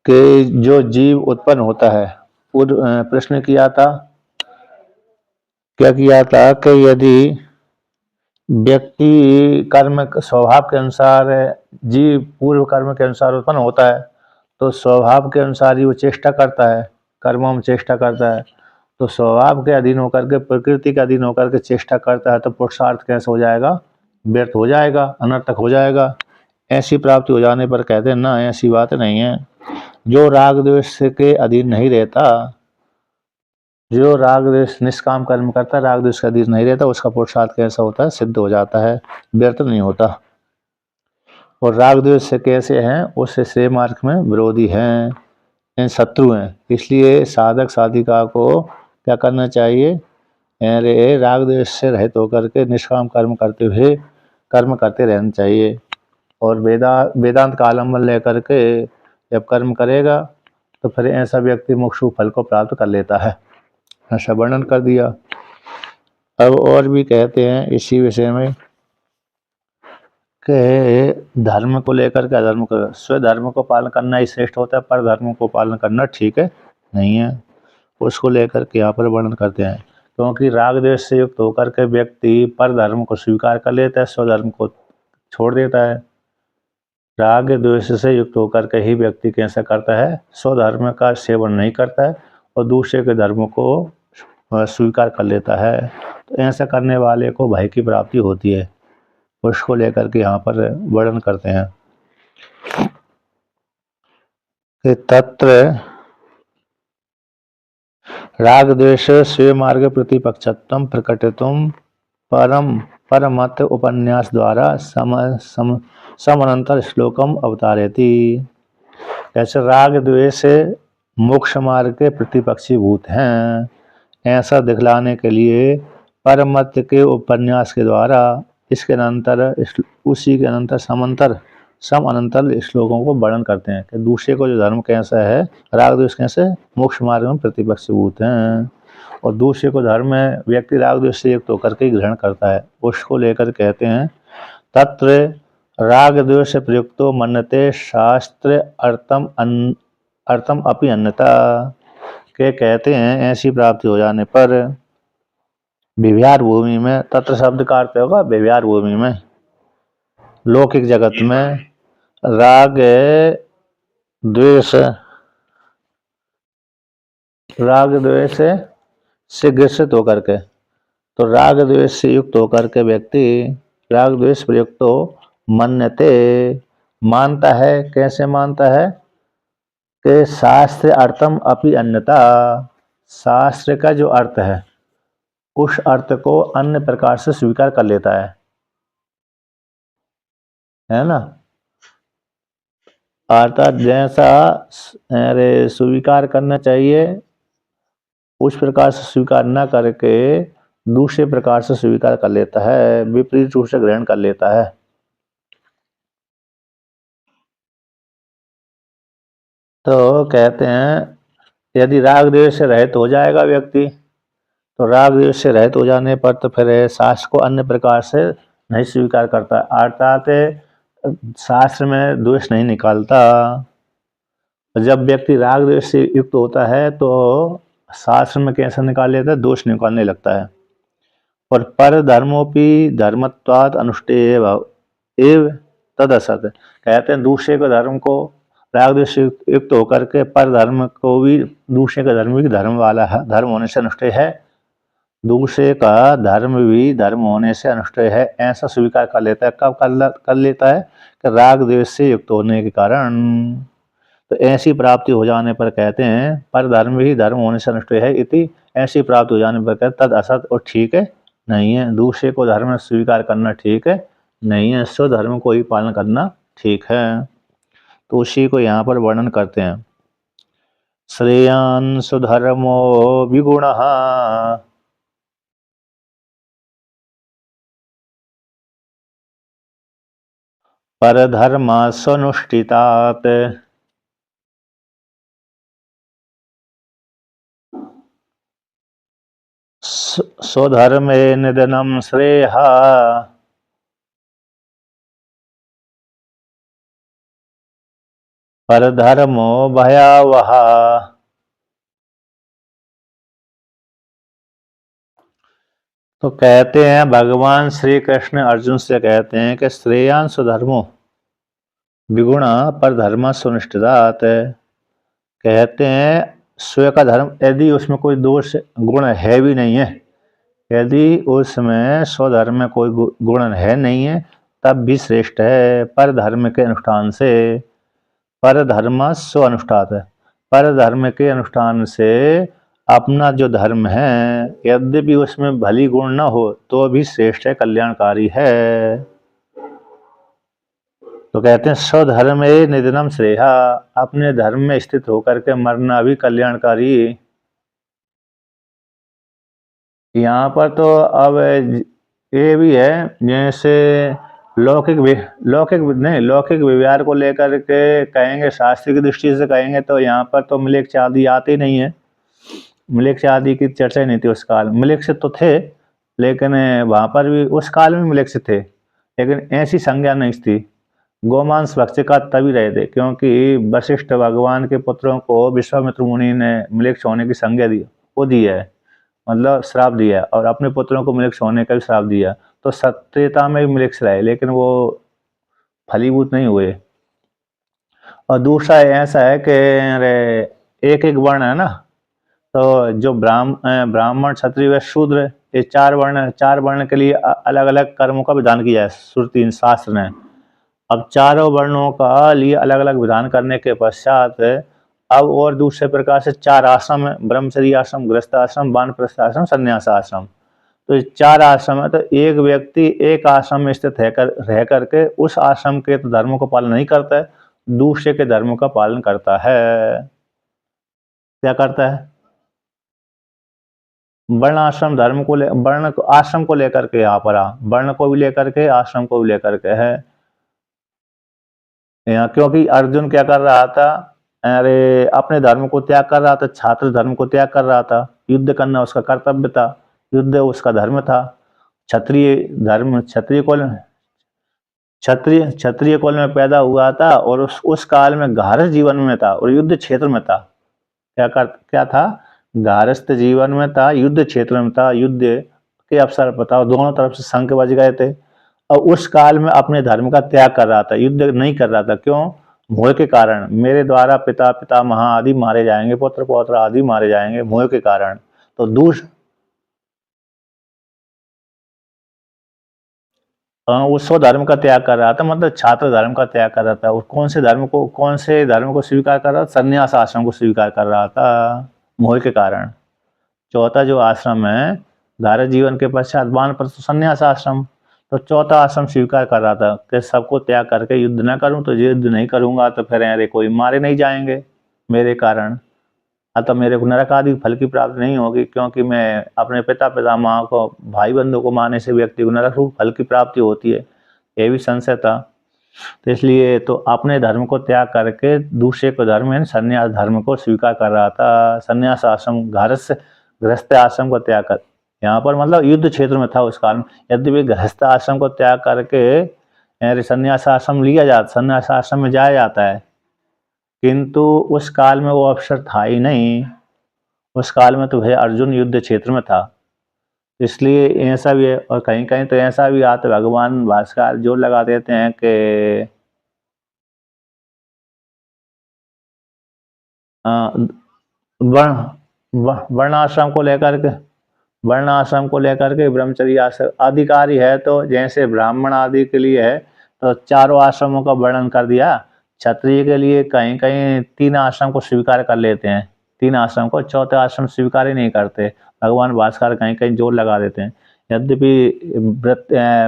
कि जो जीव उत्पन्न होता है, प्रश्न किया था, क्या किया था कि यदि व्यक्ति कर्म स्वभाव के अनुसार, जीव पूर्व कर्म के अनुसार उत्पन्न होता है, तो स्वभाव के अनुसार ही वो चेष्टा करता है, कर्मों में चेष्टा करता है। तो स्वभाव के अधीन होकर के, प्रकृति के अधीन होकर के चेष्टा करता है, तो पुरुषार्थ कैसे हो जाएगा? व्यर्थ हो जाएगा, अनर्थक हो जाएगा। ऐसी प्राप्ति हो जाने पर कहते हैं ना, ऐसी बात नहीं है। जो राग द्वेष के अधीन नहीं रहता, जो राग द्वेष निष्काम कर्म करता है, राग द्वेष का अधीन नहीं रहता, उसका पुरुषार्थ कैसा होता है? सिद्ध हो जाता है, व्यर्थ नहीं होता। और राग द्वेष से कैसे हैं? उससे श्रेय मार्ग में विरोधी हैं, इन शत्रु हैं। इसलिए साधक साधिका को क्या करना चाहिए? अरे राग द्वेष से रहित होकर के निष्काम कर्म करते हुए कर्म करते रहना चाहिए। और वेदांत का आलम्बन लेकर के जब कर्म करेगा तो फिर ऐसा व्यक्ति मोक्ष फल को प्राप्त कर लेता है। ऐसा वर्णन कर दिया। अब और भी कहते हैं इसी विषय में कि धर्म को लेकर के अधर्म को, स्वधर्म को पालन करना ही श्रेष्ठ होता है, पर धर्म को पालन करना ठीक है नहीं है, उसको लेकर के यहाँ पर वर्णन करते हैं। क्योंकि राग द्वेष से युक्त होकर के व्यक्ति पर धर्म को स्वीकार कर लेता है, स्वधर्म को छोड़ देता है। राग द्वेष से युक्त होकर के ही व्यक्ति कैसा करता है? स्वधर्म का सेवन नहीं करता है और दूसरे के धर्म को स्वीकार कर लेता है। तो ऐसा करने वाले को भय की प्राप्ति होती है, उसको लेकर के यहाँ पर वर्णन करते हैं कि तत्र राग द्वेष स्व मार्ग प्रतिपक्षत्वं प्रकटितुं परमत उपन्यास द्वारा समानंतर श्लोकम अवतारयति। ऐसे राग द्वेष मोक्ष मार्ग के प्रतिपक्षी भूत हैं, ऐसा दिखलाने के लिए परमत के उपन्यास के द्वारा इसके अनंतर, उसी के अनंतर समानंतर श्लोकों को वर्णन करते हैं कि दूसरे को जो धर्म कैसा है, राग द्वेष कैसे मोक्ष मार्ग में प्रतिपक्षी भूत हैं। और दूसरे को धर्म में व्यक्ति राग द्वेष से युक्त होकर के ग्रहण करता है, उसको लेकर कहते हैं तत्र राग द्वेष प्रयुक्तो मन्यते शास्त्र अर्थम अपि अन्यथा, के कहते हैं ऐसी प्राप्ति हो जाने पर विव्यार भूमि में, तत्र शब्द का अर्थ होगा विव्यार भूमि में, लौकिक जगत में राग द्वेष से ग्रसित होकर के, तो राग द्वेष से युक्त होकर के व्यक्ति राग द्वेष प्रयुक्त मन्यते, मानता है। कैसे मानता है? कि शास्त्र अर्थम अपि अन्यथा, शास्त्र का जो अर्थ है उस अर्थ को अन्य प्रकार से स्वीकार कर लेता है ना। अर्थात जैसा स्वीकार करना चाहिए उस प्रकार से स्वीकार न करके दूसरे प्रकार से स्वीकार कर लेता है, विपरीत रूप से ग्रहण कर लेता है। तो कहते हैं यदि राग द्वेष से रहित हो जाएगा व्यक्ति, तो राग द्वेष से रहित हो जाने पर तो फिर शास्त्र को अन्य प्रकार से नहीं स्वीकार करता, अर्थात शास्त्र में द्वेष नहीं निकालता। जब व्यक्ति राग द्वेष से युक्त होता है तो शास्त्र में कैसे निकाल लेता है? दोष निकालने लगता है। और पर धर्मोपि धर्मत्वाद अनुष्ठेय एव तद असत, कहते हैं दूसरे के धर्म को राग द्वेष युक्त होकर के पर धर्म को भी, दूसरे का धर्म भी धर्म वाला है, धर्म होने से अनुष्ठेय है, दूसरे का धर्म भी धर्म होने से अनुष्ठेय है, ऐसा स्वीकार कर लेता है। कब कर लेता है? कि राग द्वेष से युक्त होने के कारण। तो ऐसी प्राप्ति हो जाने पर कहते हैं पर धर्म ही धर्म होने से अनुष्ठेय है इति, ऐसी प्राप्ति हो जाने पर कहते तद असत, और ठीक है नहीं है। दूसरे को धर्म स्वीकार करना ठीक है नहीं है, स्वधर्म को ही पालन करना ठीक है। तो उसी को यहाँ पर वर्णन करते हैं। श्रेयान सुधर्मो विगुणः परधर्मा स्वनुष्ठितात् स्वधर्मे निधनं श्रेयः परधर्मो भयावह। तो कहते हैं भगवान श्री कृष्ण अर्जुन से कहते हैं कि श्रेयांश धर्मो विगुणा पर धर्म सुनिष्ठितात्। कहते हैं स्वयं का धर्म यदि उसमें कोई दोष गुण है भी नहीं है, यदि उसमें स्वधर्म में कोई गुण है नहीं है, तब भी श्रेष्ठ है पर धर्म के अनुष्ठान से। पर धर्म स्व अनुष्ठात है, पर धर्म के अनुष्ठान से अपना जो धर्म है यद्यपि उसमें भली गुण न हो तो भी श्रेष्ठ है, कल्याणकारी है। तो कहते हैं स्वधर्म निधनम श्रेया, अपने धर्म में स्थित होकर के मरना भी कल्याणकारी। यहाँ पर तो अब ये भी है, जैसे लौकिक व्यवहार को लेकर के कहेंगे, शास्त्र की दृष्टि से कहेंगे तो यहाँ पर तो म्लेच्छ आदि आते नहीं है। म्लेच्छ आदि की चर्चा नहीं थी उस काल। म्लेच्छ तो थे, लेकिन वहाँ पर भी उस काल में म्लेच्छ थे, लेकिन ऐसी संज्ञा नहीं थी। गोमांस भक्ष्य का तभी रहे थे क्योंकि वशिष्ठ भगवान के पुत्रों को विश्वामित्र मुनि ने म्लेच्छ होने की संज्ञा दी, वो दी है, मतलब श्राप दिया, और अपने पुत्रों को म्लेच्छ होने का भी श्राप दिया। तो सत्यता में भी म्लेच्छ रहे, लेकिन वो फलीभूत नहीं हुए। और दूसरा ऐसा है कि एक एक वर्ण है ना, तो जो ब्राह्मण क्षत्रिय व शूद्र, ये चार वर्ण के लिए अलग अलग कर्मों का विधान किया है श्रुति शास्त्र ने। अब चारों वर्णों का लिए अलग अलग विधान करने के पश्चात अब और दूसरे प्रकार से चार आश्रम है, ब्रह्मचर्य आश्रम, गृहस्थ आश्रम, वानप्रस्थ आश्रम, संन्यास आश्रम। तो ये चार आश्रम है, तो एक व्यक्ति एक आश्रम में स्थित रह करके उस आश्रम के तो धर्मों का पालन नहीं करता है, दूसरे के धर्मों का पालन करता है। क्या करता है? वर्ण आश्रम धर्म को वर्ण आश्रम को लेकर के यहाँ पर वर्ण को भी लेकर के आश्रम को भी लेकर के है यहाँ। क्योंकि अर्जुन क्या कर रहा था, अरे अपने धर्म को त्याग कर रहा था, छात्र धर्म को त्याग कर रहा था। युद्ध करना उसका कर्तव्य था, युद्ध उसका धर्म था। क्षत्रिय धर्म, क्षत्रिय कुल में पैदा हुआ था और उस काल में गारस्थ जीवन में था और युद्ध क्षेत्र में था। क्या था? गारस्थ जीवन में था, युद्ध क्षेत्र में था, युद्ध के अवसर पर था, दोनों तरफ से शंख बज गए थे। और उस काल में अपने धर्म का त्याग कर रहा था, युद्ध नहीं कर रहा था। क्यों? मोह के कारण। मेरे द्वारा पिता पितामह आदि मारे जाएंगे, पुत्र पौत्र आदि मारे जाएंगे, मोह के कारण। तो वो स्वधर्म का त्याग कर रहा था, मतलब छात्र धर्म का त्याग कर रहा था। और कौन से धर्म को स्वीकार कर रहा था? संन्यास आश्रम को स्वीकार कर रहा था, मोह के कारण। चौथा जो आश्रम है धारत जीवन के पश्चात वानप्रस्थ संन्यास आश्रम, तो चौथा आश्रम स्वीकार कर रहा था कि सबको त्याग करके युद्ध न करूं, तो युद्ध नहीं करूंगा तो फिर अरे कोई मारे नहीं जाएंगे मेरे कारण, अतः मेरे को नरक आदि फल की प्राप्ति नहीं होगी, क्योंकि मैं अपने पिता पितामह को, भाई बंधु को मारने से व्यक्ति को नरक रूप फल की प्राप्ति होती है। ये भी संशय था। तो इसलिए तो अपने धर्म को त्याग करके दूसरे को धर्म यानी संन्यास धर्म को स्वीकार कर रहा था। संन्यास आश्रम गृहस्थ आश्रम को त्याग कर, यहाँ पर मतलब युद्ध क्षेत्र में था उस काल में। यद्यपि गृहस्थ आश्रम को त्याग करके संन्यास आश्रम संन्यास आश्रम में जाया जाता है, किंतु उस काल में वो अवसर था ही नहीं। उस काल में तो भाई अर्जुन युद्ध क्षेत्र में था, इसलिए ऐसा भी है। और कहीं कहीं तो ऐसा भी आता है, भगवान भास्कर जोर लगा देते हैं कि वर्णाश्रम को लेकर के ब्रह्मचर्य आश्रम अधिकारी है, तो जैसे ब्राह्मण आदि के लिए है तो चारों आश्रमों का वर्णन कर दिया। क्षत्रिय के लिए कहीं कहीं 3 आश्रम को स्वीकार कर लेते हैं, 3 आश्रम को, चौथे आश्रम स्वीकार ही नहीं करते। भगवान भास्कर कहीं कहीं जोर लगा देते हैं। यद्यपि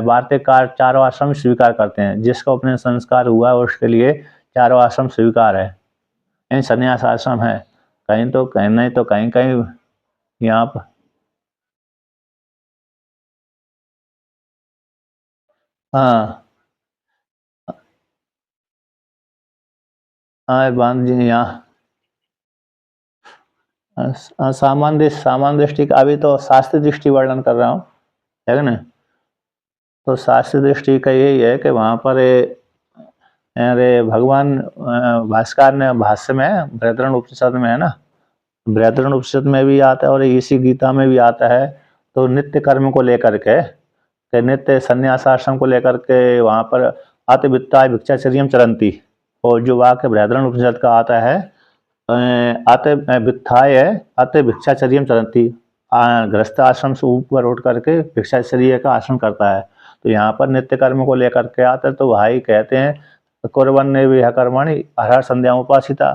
वार्तिककार चारों आश्रम स्वीकार करते हैं, जिसका उपनयन संस्कार हुआ है उसके लिए चारों आश्रम स्वीकार है, यानी संन्यास आश्रम है। कहीं तो कहीं नहीं तो कहीं कहीं यहाँ पर हाँ हाँ बांध जी यहाँ सामान्य दृष्टि का अभी तो शास्त्रीय दृष्टि वर्णन कर रहा हूँ, है ना। तो शास्त्रीय दृष्टि का यही है कि वहाँ पर अरे भगवान भास्कर ने भाष्य में बृहदारण्य उपनिषद में है ना, बृहदारण्य उपनिषद में भी आता है और इसी गीता में भी आता है। तो नित्य कर्म को लेकर के नित्य संन्यास आश्रम को लेकर के वहाँ पर अति वित्ताय भिक्षाचर्यम चरंती, और जो वाक्य बृहदारण्य उपनिषद का आता है अति वित्ताय अति भिक्षाचर्यम चरंती, गृहस्थ आश्रम से ऊपर उठ करके भिक्षाचर्य का आश्रम करता है। तो यहाँ पर नित्य कर्म को लेकर के आते तो भाई कहते हैं कुर्वन् नेह कर्माणि हरहर संध्या उपासिता।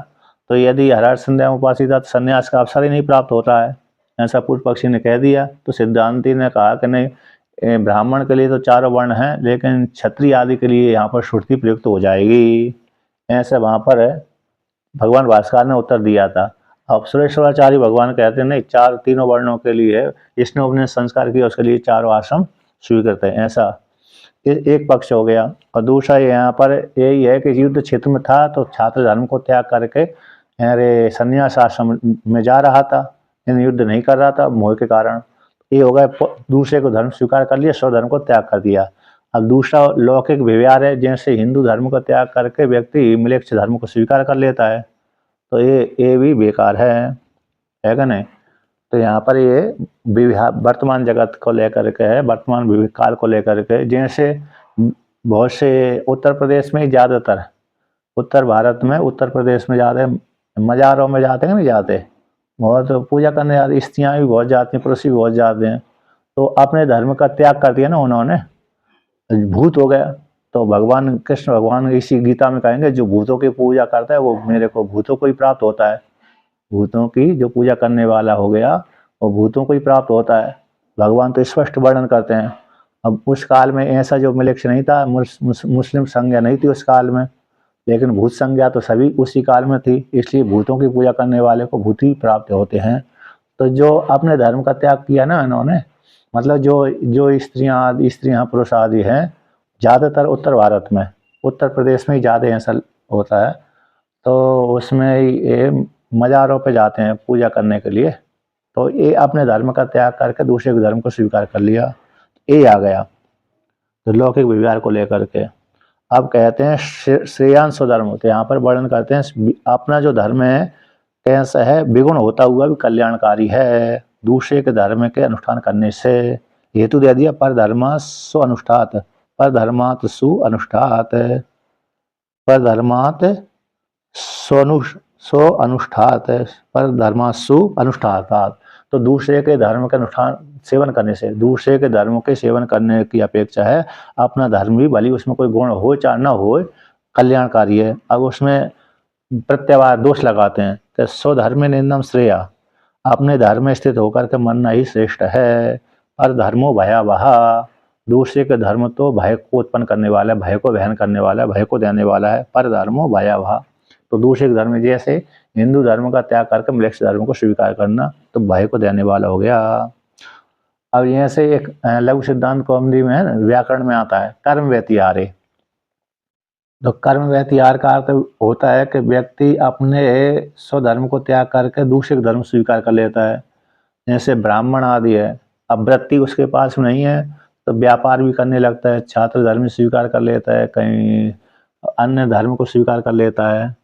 तो यदि हरहर संध्या उपासिता तो संन्यास का अवसर ही नहीं प्राप्त होता है, ऐसा पूर्व पक्षी ने कह दिया। तो सिद्धांति ने कहा कि नहीं, ब्राह्मण के लिए तो चारों वर्ण हैं, लेकिन क्षत्रिय आदि के लिए यहाँ पर श्रुति प्रयुक्त हो जाएगी। ऐसे वहाँ पर भगवान भास्कर ने उत्तर दिया था। अब सुरेश्वराचार्य भगवान कहते हैं नहीं, चार तीनों वर्णों के लिए जिसने अपने संस्कार किया उसके लिए चारों आश्रम स्वीकृत है। ऐसा एक पक्ष हो गया। और दूसरा यहाँ पर यही है कि युद्ध क्षेत्र में था तो छात्र धर्म को त्याग करके अरे संन्यास आश्रम में जा रहा था, युद्ध नहीं कर रहा था मोह के कारण। ये हो गया, दूसरे को धर्म स्वीकार कर लिया, स्वधर्म को त्याग कर दिया। अब दूसरा लौकिक व्यवहार है, जैसे हिंदू धर्म को त्याग करके व्यक्ति मिलेच्छ धर्म को स्वीकार कर लेता है, तो ये भी बेकार है क्या नहीं। तो यहाँ पर ये वर्तमान जगत को लेकर के है, वर्तमान काल को लेकर के। जैसे बहुत से उत्तर प्रदेश में ही ज़्यादातर, उत्तर भारत में उत्तर प्रदेश में ज़्यादा मज़ारों में जाते हैं, नहीं जाते, बहुत पूजा करने जाते, स्त्रियाँ भी बहुत जाती हैं, पुरुष भी बहुत जाते हैं। तो अपने धर्म का त्याग कर दिया ना उन्होंने, भूत हो गया। तो भगवान कृष्ण भगवान इसी गीता में कहेंगे जो भूतों की पूजा करता है वो मेरे को भूतों को ही प्राप्त होता है। भूतों की जो पूजा करने वाला हो गया वो भूतों को ही प्राप्त होता है। भगवान तो स्पष्ट वर्णन करते हैं। अब उस काल में ऐसा जो मिलेक्ष नहीं था, मुस्लिम संज्ञा नहीं थी उस काल में, लेकिन भूत संज्ञा तो सभी उसी काल में थी, इसलिए भूतों की पूजा करने वाले को भूत ही प्राप्त होते हैं। तो जो अपने धर्म का त्याग किया ना इन्होंने, मतलब जो स्त्रियाँ पुरुष आदि हैं, ज़्यादातर उत्तर भारत में, उत्तर प्रदेश में ही ज़्यादा ऐसा होता है। तो उसमें ये मज़ारों पे जाते हैं पूजा करने के लिए, तो ये अपने धर्म का त्याग करके दूसरे के धर्म को स्वीकार कर लिया, ये आ गया। तो लौकिक व्यवहार को लेकर के अब कहते हैं श्रेयांश धर्म, तो यहाँ पर वर्णन करते हैं अपना जो धर्म है कैसा है, विगुण होता हुआ भी कल्याणकारी है दूसरे के धर्म के अनुष्ठान करने से। हेतु दे दिया पर धर्मा सु अनुष्ठात, पर धर्मात सु अनुष्ठात, पर धर्मात सो अनुष्ठात, पर धर्मासु अनुष्ठात। तो दूसरे के धर्म के अनुष्ठान सेवन करने से, दूसरे के धर्म के सेवन करने की अपेक्षा है अपना धर्म भी, भली उसमें कोई गुण हो चाहे न हो, कल्याणकारी है। अब उसमें प्रत्यवाय दोष लगाते हैं कि स्वधर्म निंदम श्रेया, अपने धर्म में स्थित होकर के मानना ही श्रेष्ठ है। पर धर्मो भयावह, दूसरे के धर्म तो भय को उत्पन्न करने वाला है, भय को वहन करने वाला है, भय को देने वाला है। पर धर्मो भयावह, तो दूसरे के धर्म जैसे हिंदू धर्म का त्याग करके मिलेक्ष धर्म को स्वीकार करना तो भय को देने वाला हो गया। अब यहाँ से एक लघु सिद्धांत कौमुदी में व्याकरण में आता है कर्म व्यतिहारे। तो कर्म व्यतिहार का अर्थ होता है कि व्यक्ति अपने स्वधर्म को त्याग करके दूसरे धर्म स्वीकार कर लेता है। जैसे ब्राह्मण आदि है, अब वृत्ति उसके पास नहीं है तो व्यापार भी करने लगता है, छात्र धर्म स्वीकार कर लेता है, कहीं अन्य धर्म को स्वीकार कर लेता है।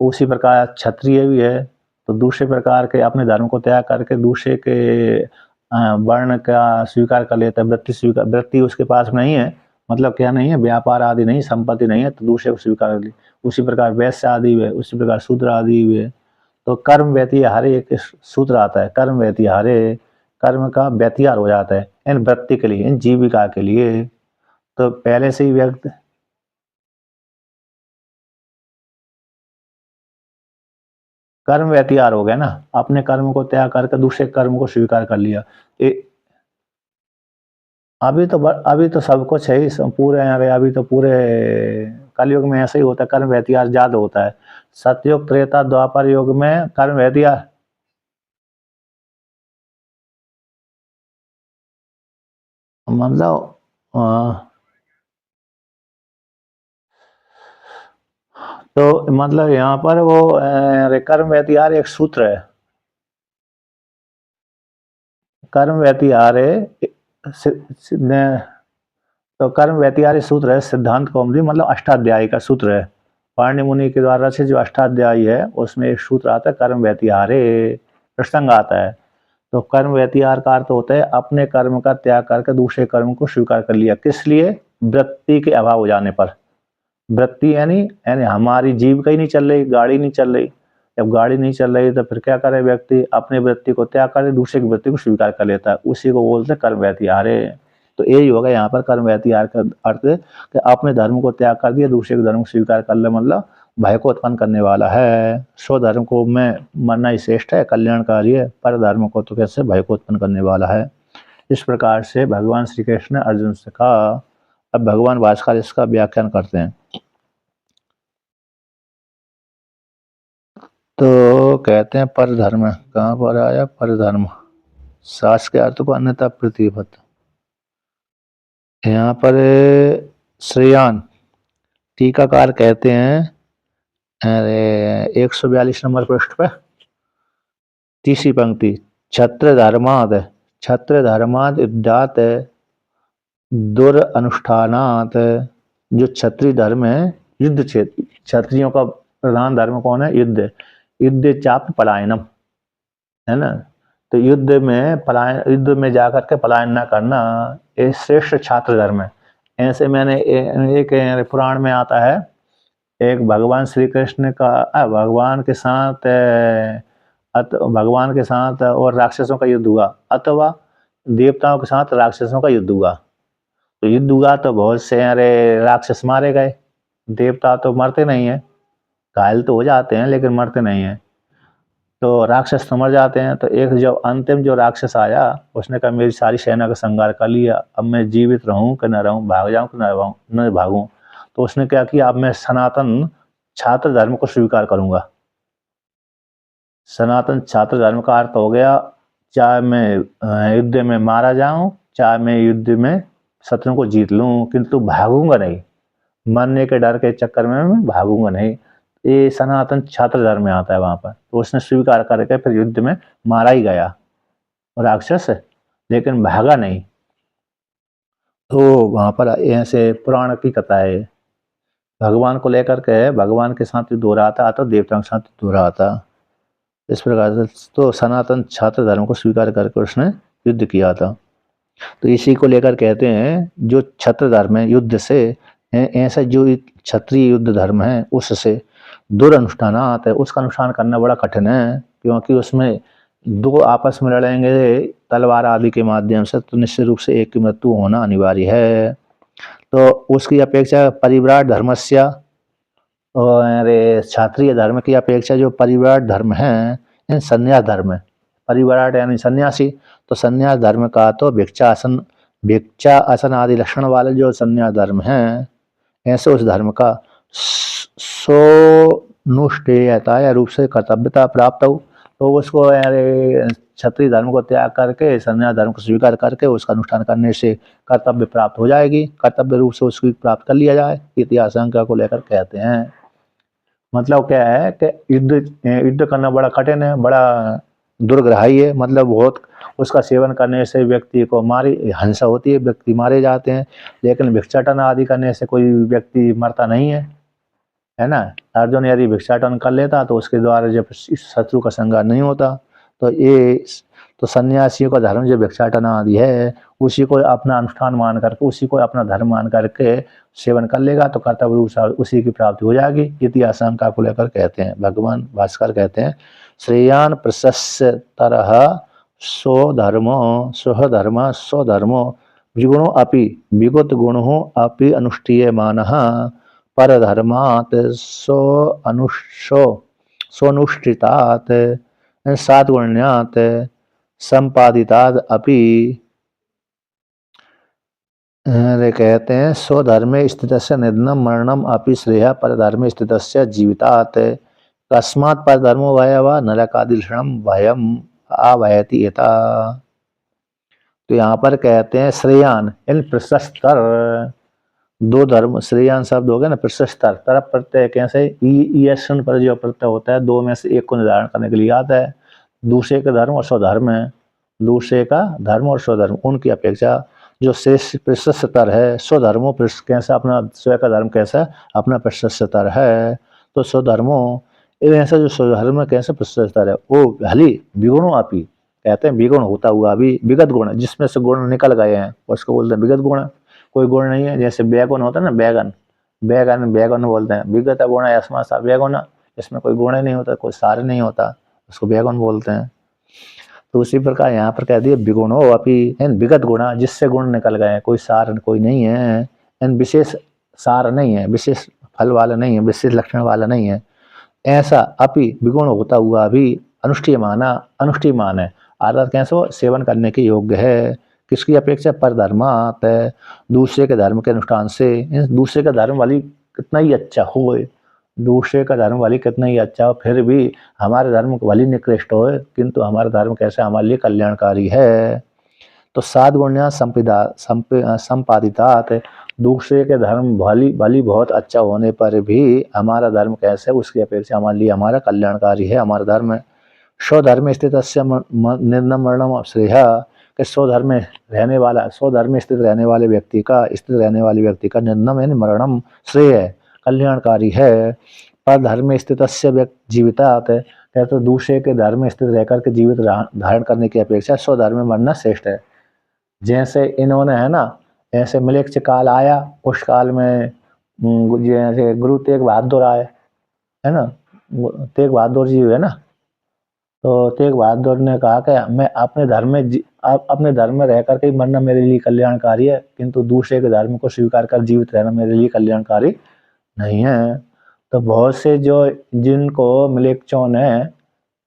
उसी प्रकार क्षत्रिय भी है, तो दूसरे प्रकार के अपने धर्म को त्याग करके दूसरे के वर्ण का स्वीकार कर लेता है। वृत्ति उसके पास नहीं है, मतलब क्या नहीं है, व्यापार आदि नहीं, संपत्ति नहीं है, तो दूसरे को स्वीकार कर ली। उसी प्रकार वैश्य आदि है, उसी प्रकार शूद्र आदि है। तो कर्म व्यतिहारे एक सूत्र आता है, कर्म व्यतिहारे, कर्म का व्यतिहार हो जाता है इन वृत्ति के लिए, इन जीविका के लिए। तो पहले से ही व्यक्ति कर्म व्यतिहार हो गया ना, अपने कर्म को त्याग करके दूसरे कर्म को स्वीकार कर लिया। अभी तो सब कुछ है ही, पूरे अरे अभी तो पूरे कलयुग में ऐसा ही होता है, कर्म व्यतिहार ज्यादा होता है। सतयुग त्रेता द्वापर युग में कर्म व्यतिहार मतलब तो मतलब यहाँ पर वो कर्म व्यतिहार एक सूत्र है, कर्म व्यतिहार है तो कर्म व्यतिहार सूत्र है सिद्धांत कौमुदी, मतलब अष्टाध्यायी का सूत्र है। पाणिनि मुनि के द्वारा रचित जो अष्टाध्यायी है उसमें एक सूत्र आता है कर्म व्यतिहारे, प्रसंग आता है। तो कर्म व्यतिहार का अर्थ होता है अपने कर्म का त्याग करके दूसरे कर्म को स्वीकार कर लिया। किस लिए? वृत्ति के अभाव हो जाने पर। वृत्ति यानी हमारी जीविका ही नहीं चल रही, गाड़ी नहीं चल रही। जब गाड़ी नहीं चल रही तो फिर क्या करे व्यक्ति? अपने वृत्ति को त्याग करे दूसरे की वृत्ति को स्वीकार कर लेता है, उसी को बोलते हैं कर्म व्यतिहारे। तो यही होगा यहाँ पर कर्म व्यतिहार का अर्थ कि अपने धर्म को त्याग कर दिया दूसरे के धर्म को स्वीकार कर ले, मतलब भय को उत्पन्न करने वाला है। स्वधर्म को में मरना ही श्रेष्ठ है, कल्याणकारी है, पर धर्म को तो कैसे भय को उत्पन्न करने वाला है। इस प्रकार से भगवान श्री कृष्ण ने अर्जुन से कहा। अब भगवान भास्कर इसका व्याख्यान करते हैं। तो कहते हैं पर धर्म, कहाँ पर आया पर धर्म? शास्त्र के अर्थ को अन्यथा प्रतिपत। यहाँ पर श्रेयान टीकाकार कहते हैं 142 नंबर पृष्ठ पे तीसरी पंक्ति, क्षत्र धर्माद युद्धात दुरनुष्ठानात। जो क्षत्रिय धर्म है युद्ध क्षेत्र, क्षत्रियों का प्रधान धर्म कौन है? युद्ध। युद्ध चाप पलायनम, है ना। तो युद्ध में जाकर के पलायन न करना ये श्रेष्ठ छात्र धर्म है। ऐसे मैंने एक पुराण में आता है, एक भगवान श्री कृष्ण का भगवान के साथ और राक्षसों का युद्ध हुआ, अथवा देवताओं के साथ राक्षसों का युद्ध हुआ। तो युद्ध हुआ तो बहुत से राक्षस मारे गए, देवता तो मरते नहीं है, घायल तो हो जाते हैं लेकिन मरते नहीं हैं। तो राक्षस तो मर जाते हैं। तो एक जब अंतिम जो राक्षस आया उसने कहा मेरी सारी सेना का संहार कर लिया, अब मैं जीवित रहूं कि न रहूं, भाग जाऊं कि न भागूं। तो उसने क्या किया, अब मैं सनातन छात्र धर्म को स्वीकार करूंगा। सनातन छात्र धर्म का अर्थ हो गया चाहे मैं युद्ध में मारा जाऊं, चाहे मैं युद्ध में शत्रु को जीत लूं, किंतु भागूंगा नहीं, मरने के डर के चक्कर में मैं भागूंगा नहीं। ये सनातन छात्र धर्म में आता है वहां पर। तो उसने स्वीकार करके फिर युद्ध में मारा ही गया राक्षस, लेकिन भागा नहीं। तो वहां पर ऐसे पुराण की कथा है, भगवान को लेकर के भगवान के साथ युद्ध हो रहा था तो देवताओं के साथ युद्ध हो रहा था। इस प्रकार से तो सनातन छात्र धर्म को स्वीकार करके उसने युद्ध किया था। तो इसी को लेकर कहते हैं जो छत्र धर्म है युद्ध से, ऐसा जो क्षत्रिय युद्ध धर्म है उससे दुरनुष्ठानात है, उसका अनुष्ठान करना बड़ा कठिन है, क्योंकि उसमें दो आपस में लड़ेंगे तलवार आदि के माध्यम से, तो निश्चित रूप से एक की मृत्यु होना अनिवार्य है। तो उसकी अपेक्षा परिव्राट धर्मस्य, और क्षत्रिय धर्म की अपेक्षा जो परिव्राट धर्म है संन्यास धर्म है। परिव्राट यानी सन्यासी, तो संन्यास धर्म का तो भिक्षा आसन आदि लक्षण वाले जो संन्यास धर्म है, ऐसे उस धर्म का सोनुष्ठेयता या रूप से कर्तव्यता प्राप्त हो। तो उसको क्षत्रिय धर्म को त्याग करके संन्यास धर्म को स्वीकार करके उसका अनुष्ठान करने से कर्तव्य प्राप्त हो जाएगी, कर्तव्य रूप से उसकी प्राप्त कर लिया जाए, इतिहास को लेकर कहते हैं। मतलब क्या है कि युद्ध करना बड़ा कठिन है, बड़ा दुर्ग्राही है, मतलब बहुत उसका सेवन करने से व्यक्ति को हिंसा होती है, व्यक्ति मारे जाते हैं। लेकिन भिक्षाटन आदि करने से कोई व्यक्ति मरता नहीं है ना। अर्जुन यदि भिक्षाटन कर लेता तो उसके द्वारा जब शत्रु का संहार नहीं होता। तो ये तो सन्यासियों का धर्म जो भिक्षाटन आदि है उसी को अपना अनुष्ठान मान करके, उसी को अपना धर्म मान करके सेवन कर लेगा तो कर्तव्य रूप से उसी की प्राप्ति हो जाएगी। इतिहास को लेकर कहते हैं, भगवान भास्कर कहते हैं श्रेयान प्रशस्य तरह स्वधर्मो स्वधर्मो विगुणो अपि विगत गुणो अपि अनुष्ठीयमानः परधर्मात् स्वनुष्ठितात् सात्गुण्यात् संपादितात् अपि। कहते हैं स्वधर्मे स्थितस्य निधनम मरणम अपि श्रेयः परधर्मे स्थितस्य जीवितात् कस्मात् परधर्मो भयः नरकादिलक्षणम भयम आवहति यथा। तो यहाँ पर कहते हैं श्रेयान यानी प्रशस्तर, दो धर्म, श्रेयान शब्द हो गया ना, प्रशस्तर तरफ प्रत्यय कैसे ईयसन पर जो प्रत्यय होता है दो में से एक को निर्धारण करने के लिए आता है। दूसरे का धर्म और स्वधर्म है, दूसरे का धर्म और स्वधर्म उनकी अपेक्षा जो श्रेष्ठ प्रशस्तर है स्वधर्मो कैसा अपना स्वयं का धर्म कैसा अपना प्रशस्तर है। तो स्वधर्मो एवं ऐसा जो स्वधर्म कैसे प्रशस्तर है वो भली विगुणों आपी, कहते हैं विगुण होता हुआ भी विगत गुण जिसमें से गुण निकल गए हैं उसको बोलते हैं विगत गुण। कोई गुण नहीं है, जैसे बैगुन होता है ना, बैगन बैगन बैगन बोलते हैं, विगत गुण अस्मा सा बैगुन, इसमें कोई गुण नहीं होता, कोई सार नहीं होता, उसको बैगुन बोलते हैं। तो उसी प्रकार यहाँ पर कह दिया विगुणो अपी इन विगत गुणा जिससे गुण निकल गए, कोई सार कोई नहीं है, इन विशेष सार नहीं है, विशेष फल वाला नहीं है, विशेष लक्षण वाला नहीं है, ऐसा अपि विगुण होता हुआ भी अनुष्ठीयमान है, अर्थात कैसे सेवन करने के योग्य है। किसकी अपेक्षा? पर धर्मात, दूसरे के धर्म के अनुष्ठान से। दूसरे का धर्म वाली कितना ही अच्छा हो, दूसरे का धर्म वाली कितना ही अच्छा हो, फिर भी हमारे धर्म वाली निकृष्ट हो, किंतु हमारा धर्म कैसे हमारे लिए कल्याणकारी है। तो सात गुण्या संपादितात, दूसरे के धर्म भली बहुत अच्छा होने पर भी हमारा धर्म कैसे उसकी अपेक्षा हमारे लिए हमारा कल्याणकारी है हमारा धर्म। स्वधर्म स्थित निर्णय मरणम श्रेय, कि स्वधर्म रहने वाला स्वधर्म में स्थित रहने वाले व्यक्ति का निर्णय यानी मरणम श्रेय है, कल्याणकारी है। पर धर्म में स्थित जीवितात, तो दूसरे के धर्म में स्थित रहकर के जीवित धारण करने की अपेक्षा स्वधर्म में मरना श्रेष्ठ है। जैसे इन्होंने है ना, ऐसे मलेच्छ काल आया, उस काल में जैसे गुरु तेग बहादुर आए है ना, तेग बहादुर जी हुए ना, तो तेग बहादुर ने कहा कि मैं अपने धर्म में रह करके ही मरना मेरे लिए कल्याणकारी है, किंतु दूसरे के धर्म को स्वीकार कर जीवित रहना मेरे लिए कल्याणकारी नहीं है। तो बहुत से जो जिनको मलेच्छों ने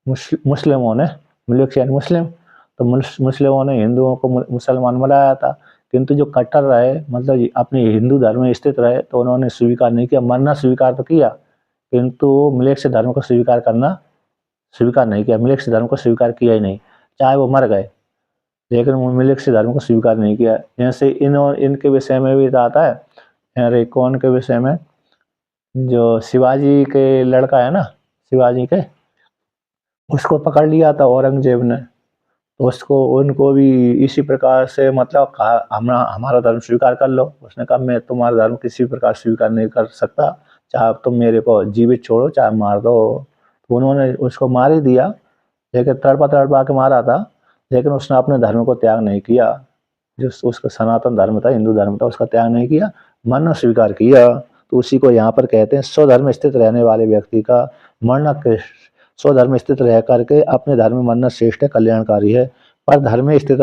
मुस्लिमों ने मलेच्छ यानी मुस्लिम, तो मुस्लिमों ने हिंदुओं को मुसलमान बनाया था, किंतु जो कट्टर रहे मतलब अपने हिंदू धर्म में स्थित रहे तो उन्होंने स्वीकार नहीं किया, मरना स्वीकार तो किया किंतु मलेच्छ धर्म को स्वीकार नहीं किया, मलेच्छ धर्म को स्वीकार किया ही नहीं, चाहे वो मर गए लेकिन मलेच्छ धर्म को स्वीकार नहीं किया। जैसे इनके विषय में भी आता है, अरे कौन के विषय में, जो शिवाजी के लड़का है ना, शिवाजी के, उसको पकड़ लिया था औरंगजेब ने, तो उसको उनको भी इसी प्रकार से मतलब कहा हमारा धर्म स्वीकार कर लो। उसने कहा मैं तुम्हारा धर्म किसी प्रकार स्वीकार नहीं कर सकता, चाहे तुम मेरे को जीवित छोड़ो चाहे मार दो। तो उन्होंने उसको मार ही दिया, लेकिन तड़पा तड़पा के मारा था, लेकिन उसने अपने धर्म को त्याग नहीं किया, जो उसका सनातन धर्म था, हिंदू धर्म था, उसका त्याग नहीं किया, मरना स्वीकार किया। तो उसी को यहाँ पर कहते हैं स्वधर्म स्थित रहने वाले व्यक्ति का मरना, स्वधर्म स्थित रह करके अपने धर्म में मरना श्रेष्ठ है, कल्याणकारी है। पर धर्म स्थित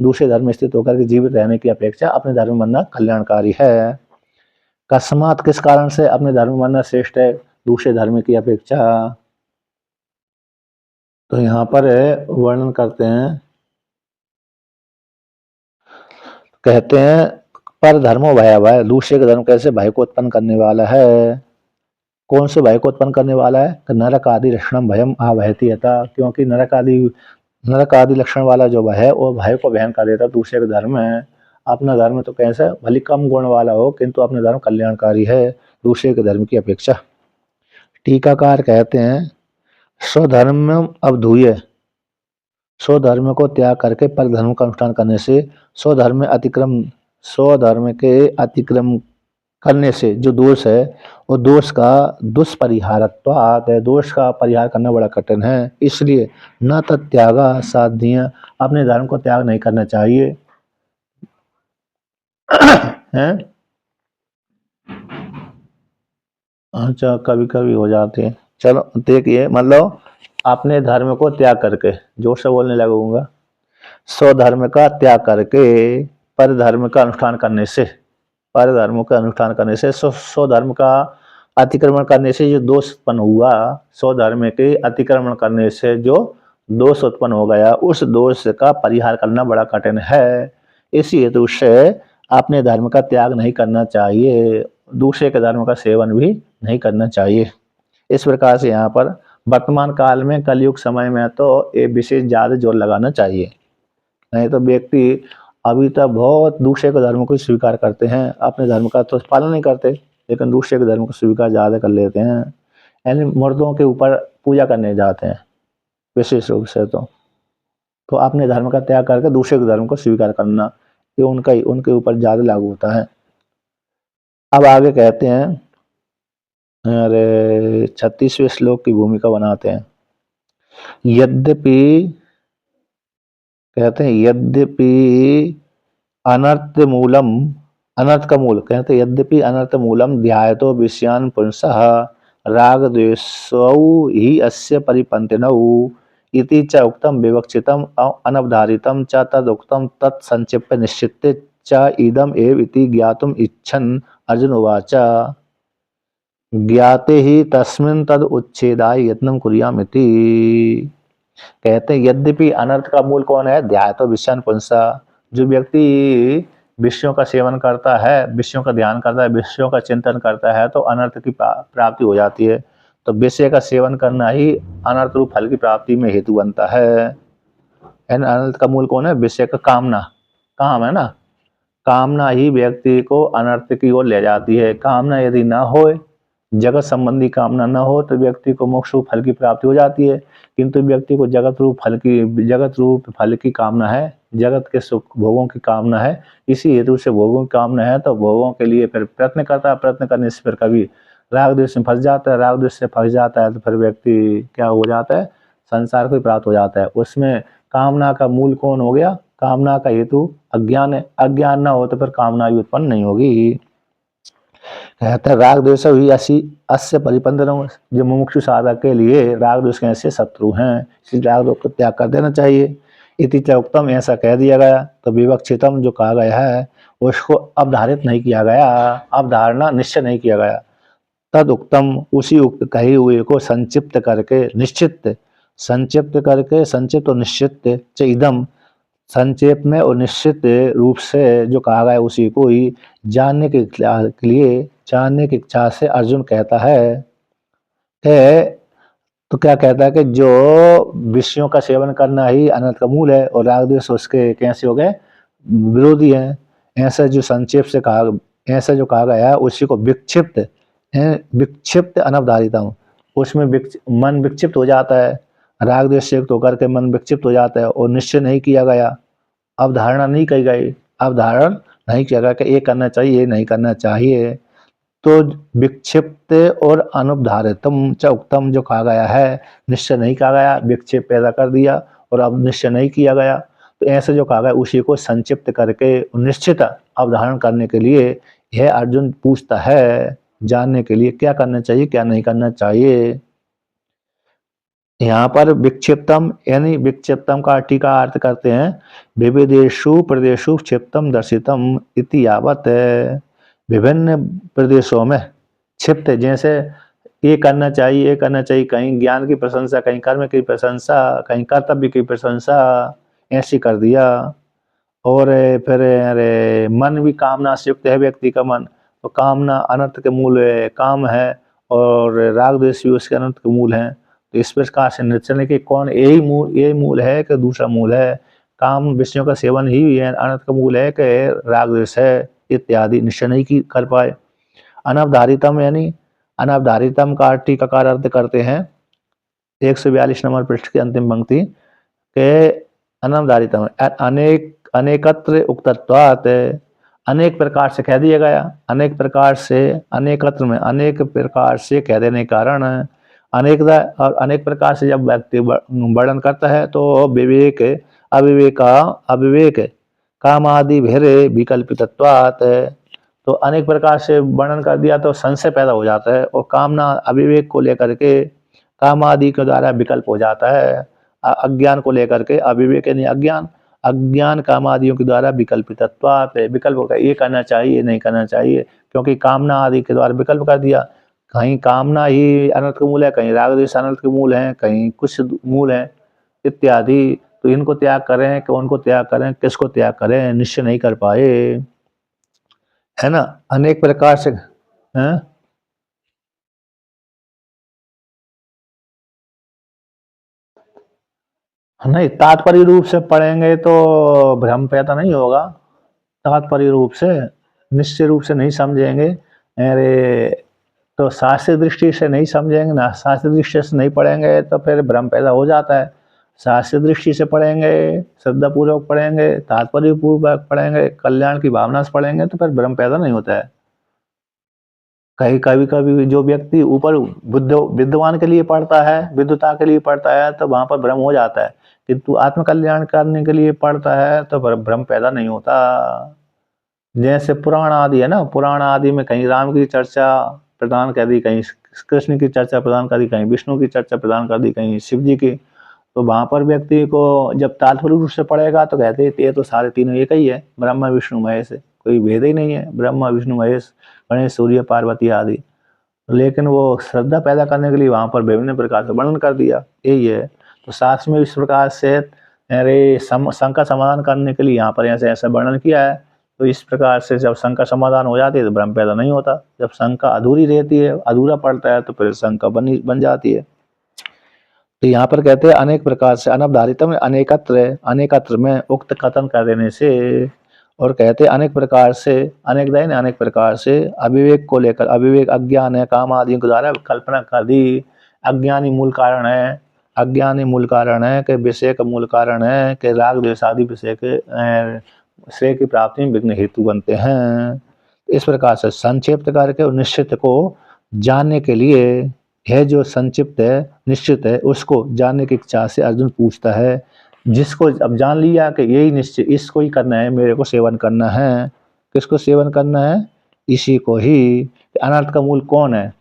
दूसरे धर्म स्थित होकर के जीवित रहने की अपेक्षा अपने धर्म में मरना कल्याणकारी है। कस्मात किस कारण से अपने धर्म में मरना श्रेष्ठ है दूसरे धर्म की अपेक्षा, तो यहाँ पर वर्णन करते हैं, कहते हैं पर धर्मो भयावह, दूसरे का धर्म कैसे भय को उत्पन्न करने वाला है। कौन से भय को उत्पन्न करने वाला है? नरक आदि लक्षणम भयम आवहति यथा, क्योंकि नरक आदि लक्षण वाला जो भय है वो भय को बहन कर देता दूसरे का धर्म है। अपना धर्म तो कैसा भले कम गुण वाला हो किंतु अपना धर्म कल्याणकारी है दूसरे के धर्म की अपेक्षा। टीकाकार कहते हैं स्वधर्म अवधूय, स्वधर्म को त्याग करके पर धर्म का अनुष्ठान करने से स्वधर्म के अतिक्रम करने से जो दोष है वो दोष का दुष्परिहारत्वात् है, दोष का परिहार करना बड़ा कठिन है, इसलिए न तत्यागा साध्य, अपने धर्म को त्याग नहीं करना चाहिए हैं। अच्छा कभी कभी हो जाते हैं, चलो देखिए मतलब अपने धर्म को त्याग करके, जोर से बोलने लगूंगा, स्वधर्म का त्याग करके पर धर्म का अनुष्ठान करने से, पर धर्मों का अनुष्ठान करने से स्वधर्म का अतिक्रमण करने से जो दोष उत्पन्न हुआ, स्वधर्म के अतिक्रमण करने से जो दोष उत्पन्न हो गया उस दोष का परिहार करना बड़ा कठिन है, इसी हेतु से अपने धर्म का त्याग नहीं करना चाहिए, दूसरे के धर्म का सेवन भी नहीं करना चाहिए। इस प्रकार से यहाँ पर वर्तमान काल में कलयुग समय में तो ये विशेष ज्यादा जोर लगाना चाहिए, नहीं तो व्यक्ति अभी तक बहुत दूसरे के धर्म को स्वीकार करते हैं, अपने धर्म का तो पालन नहीं करते लेकिन दूसरे के धर्म को स्वीकार ज़्यादा कर लेते हैं, यानी मर्दों के ऊपर पूजा करने जाते हैं विशेष रूप से। तो अपने धर्म का त्याग करके दूसरे के धर्म को स्वीकार करना ये उनके ऊपर ज़्यादा लागू होता है। अब आगे कहते हैं अरे 36वें श्लोक की भूमिका बनाते हैं। यद्यपि कहते हैं यद्यपि अनर्थ मूलम, अनर्थ का मूल कहते हैं यद्यपि अनर्थ मूलम ध्यायतो विषयान् पुंसः राग द्वेषौ ही अस्य परिपन्थिनौ इति च उक्तम विवक्षितम अनवधारितम च तदुक्तम तत्संक्षिप्य निश्चित्ते च इदम एव इति ज्ञातुम इच्छन् अर्जुन उवाच ज्ञाते ही तस्मिन् तद उच्छेदाय यत्नं कुर्यामिति। कहते हैं यद्यपि अनर्थ का मूल कौन है? ध्यातो विषयान् पुंसा। जो व्यक्ति विषयों का सेवन करता है, विषयों का ध्यान करता है, विषयों का चिंतन करता है तो अनर्थ की प्राप्ति हो जाती है। तो विषय का सेवन करना ही अनर्थ रूप फल की प्राप्ति में हेतु बनता है। अनर्थ का मूल कौन है? विषय का कामना, काम है ना, कामना ही व्यक्ति को अनर्थ की ओर ले जाती है। कामना यदि ना हो, जगत संबंधी कामना न हो तो व्यक्ति को मोक्ष रूप फल की प्राप्ति हो जाती है। किंतु व्यक्ति को जगत रूप फल की कामना है, जगत के सुख भोगों की कामना है, इसी हेतु से भोगों की कामना है तो भोगों के लिए फिर प्रयत्न करता है। प्रयत्न करने से फिर कभी राग द्वेष में फंस जाता है, राग द्वेष से फंस जाता है तो फिर व्यक्ति क्या हो जाता है? संसार को प्राप्त हो जाता है। उसमें कामना का मूल कौन हो गया? कामना का हेतु अज्ञान है। अज्ञान ना हो तो फिर कामना भी उत्पन्न नहीं होगी। कहते हैं राग द्वेष ही अस्य परिपंथनम, जो मुमुक्षु साधक के लिए राग द्वेष के ऐसे शत्रु हैं, इसलिए राग द्वेष को त्याग कर देना चाहिए। इति च उक्तम, ऐसा कह दिया गया। तो विवक्षितम जो कहा गया है उसको अवधारित नहीं किया गया, अवधारणा निश्चय नहीं किया गया। तद उक्तम, उसी उक्त कही हुए को संक्षिप्त करके निश्चित, संक्षिप्त करके संक्षिप्त और निश्चित च इदम, संक्षेप में और निश्चित रूप से जो कहा गया उसी को ही जानने के लिए, जानने की इच्छा से अर्जुन कहता है तो क्या कहता है कि जो विषयों का सेवन करना ही अनर्थ का मूल है और राग द्वेष उसके कैसे हो गए? विरोधी हैं। ऐसा जो संक्षेप से कहा, ऐसा जो कहा गया है उसी को विक्षिप्त, विक्षिप्त अनवधारितम, उसमें मन विक्षिप्त हो जाता है, राग द्वेष से युक्त होकर के मन विक्षिप्त हो जाता है और निश्चय नहीं किया गया, अवधारणा नहीं कही गई, अवधारण नहीं किया गया कि ये करना चाहिए, ये नहीं करना चाहिए। तो विक्षिप्त और अनुपधारितम च उक्तम जो कहा गया है, निश्चय नहीं कहा गया, विक्षेप पैदा कर दिया और अब निश्चय नहीं किया गया। तो ऐसे जो कहा गया उसी को संक्षिप्त करके निश्चित अवधारण करने के लिए यह अर्जुन पूछता है, जानने के लिए क्या करना चाहिए क्या नहीं करना चाहिए। यहाँ पर विक्षिप्तम यानी विक्षिप्तम का टीका अर्थ करते हैं विविधेषु प्रदेशु क्षिप्तम दर्शितम इति यावत, विभिन्न प्रदेशों में क्षिप्त, जैसे ये करना चाहिए, ये करना चाहिए, कहीं ज्ञान की प्रशंसा, कहीं कर्म की प्रशंसा, कहीं कर्तव्य की प्रशंसा, ऐसी कर दिया। और फिर अरे मन भी कामना से युक्त है व्यक्ति का मन, तो कामना अनर्थ के मूल काम है और राग द्वेष भी उसके अनर्थ के मूल हैं। तो इस प्रकार से निश्चय कि कौन यही मूल है कि दूसरा मूल है, काम विषयों का सेवन ही अनर्थ का मूल है कि राग द्वेष है, इत्यादि निश्चय नहीं कर पाए। अनवधारितम यानी अनवधारितम का टीकाकार अर्थ करते हैं 142 नंबर पृष्ठ की अंतिम पंक्ति के अनवधारितम अनेकत्र उक्तत्वात्, अनेक प्रकार से कह दिया गया, अनेक प्रकार से, अनेकत्र में अनेक प्रकार से कह देने के कारण अनेकता और अनेक प्रकार से जब व्यक्ति वर्णन करता है तो विवेक अविवेक कामादि भेरे विकल्पितत्वात्, तो अनेक प्रकार से वर्णन कर दिया तो संशय पैदा हो जाता है और कामना अविवेक को लेकर के काम आदि के द्वारा विकल्प हो जाता है, अज्ञान को लेकर के अविवेक यानी अज्ञान, अज्ञान काम आदियों के द्वारा विकल्पितत्वात्, विकल्प होगा ये करना चाहिए नहीं करना चाहिए, क्योंकि कामना आदि के द्वारा विकल्प कर दिया। कहीं कामना ही अनर्थ के मूल है, कहीं राग द्वेष अनर्थ के मूल हैं, कहीं कुछ मूल है इत्यादि। तो इनको त्याग करें कि उनको त्याग करें, किसको त्याग करें, निश्चय नहीं कर पाए, है ना। अनेक प्रकार से हैं। नहीं, तात्पर्य रूप से पढ़ेंगे तो भ्रम पैदा नहीं होगा, तात्पर्य रूप से निश्चय रूप से नहीं समझेंगे, अरे तो शास्त्रीय दृष्टि से नहीं समझेंगे ना, शास्त्रीय दृष्टि से नहीं पढ़ेंगे तो फिर भ्रम पैदा हो जाता है। शास्त्रीय दृष्टि से पढ़ेंगे, श्रद्धापूर्वक पढ़ेंगे, तात्पर्य पूर्वक पढ़ेंगे, कल्याण की भावना से पढ़ेंगे तो फिर भ्रम पैदा नहीं होता है। कहीं कभी कभी जो व्यक्ति ऊपर विद्वान के लिए पढ़ता है, विद्वता के लिए पढ़ता है, तो वहां पर भ्रम हो जाता है, किंतु आत्मकल्याण करने के लिए पढ़ता है तो भ्रम पैदा नहीं होता। जैसे पुराण आदि है ना, पुराण आदि में कहीं राम की चर्चा प्रदान कर दी, कहीं कृष्ण की चर्चा प्रदान कर दी, कहीं विष्णु की चर्चा प्रदान कर दी, कहीं शिव जी की। तो वहां पर व्यक्ति को जब तात्पर्य रूप से पढ़ेगा तो कहते हैं ये तो सारे तीनों एक ही है, ब्रह्मा विष्णु महेश है, कोई भेद ही नहीं है, ब्रह्मा विष्णु महेश, गणेश सूर्य पार्वती आदि। लेकिन वो श्रद्धा पैदा करने के लिए वहां पर विभिन्न प्रकार से वर्णन कर दिया, यही है। तो शास्त्र में इस प्रकार से अरे शंका समाधान करने के लिए यहाँ पर ऐसे ऐसा वर्णन किया है। तो इस प्रकार से जब शंका समाधान हो जाती है तो भ्रम पैदा नहीं होता। जब शंका अधूरी रहती है, अधूरा पड़ता है, तो फिर शंका बन जाती है। तो यहाँ पर कहते हैं अनेक प्रकार से अनवधारितम अनेकत्र में उक्त कथन कर देने से, और कहते हैं अनेक प्रकार से, अनेक प्रकार से अविवेक को लेकर, अविवेक अज्ञान है, काम आदि के द्वारा कल्पना कर दी। अज्ञानी मूल कारण है, अज्ञानी मूल कारण है कि विषय का मूल कारण है कि राग द्वेष आदि विषय के श्रेय की प्राप्ति में विघ्न हेतु बनते हैं। इस प्रकार से संक्षिप्त करके और निश्चित को जानने के लिए, है जो संक्षिप्त है निश्चित है उसको जानने की इच्छा से अर्जुन पूछता है। जिसको अब जान लिया कि यही निश्चित, इसको ही करना है, मेरे को सेवन करना है। किसको सेवन करना है? इसी को ही। अनर्थ का मूल कौन है?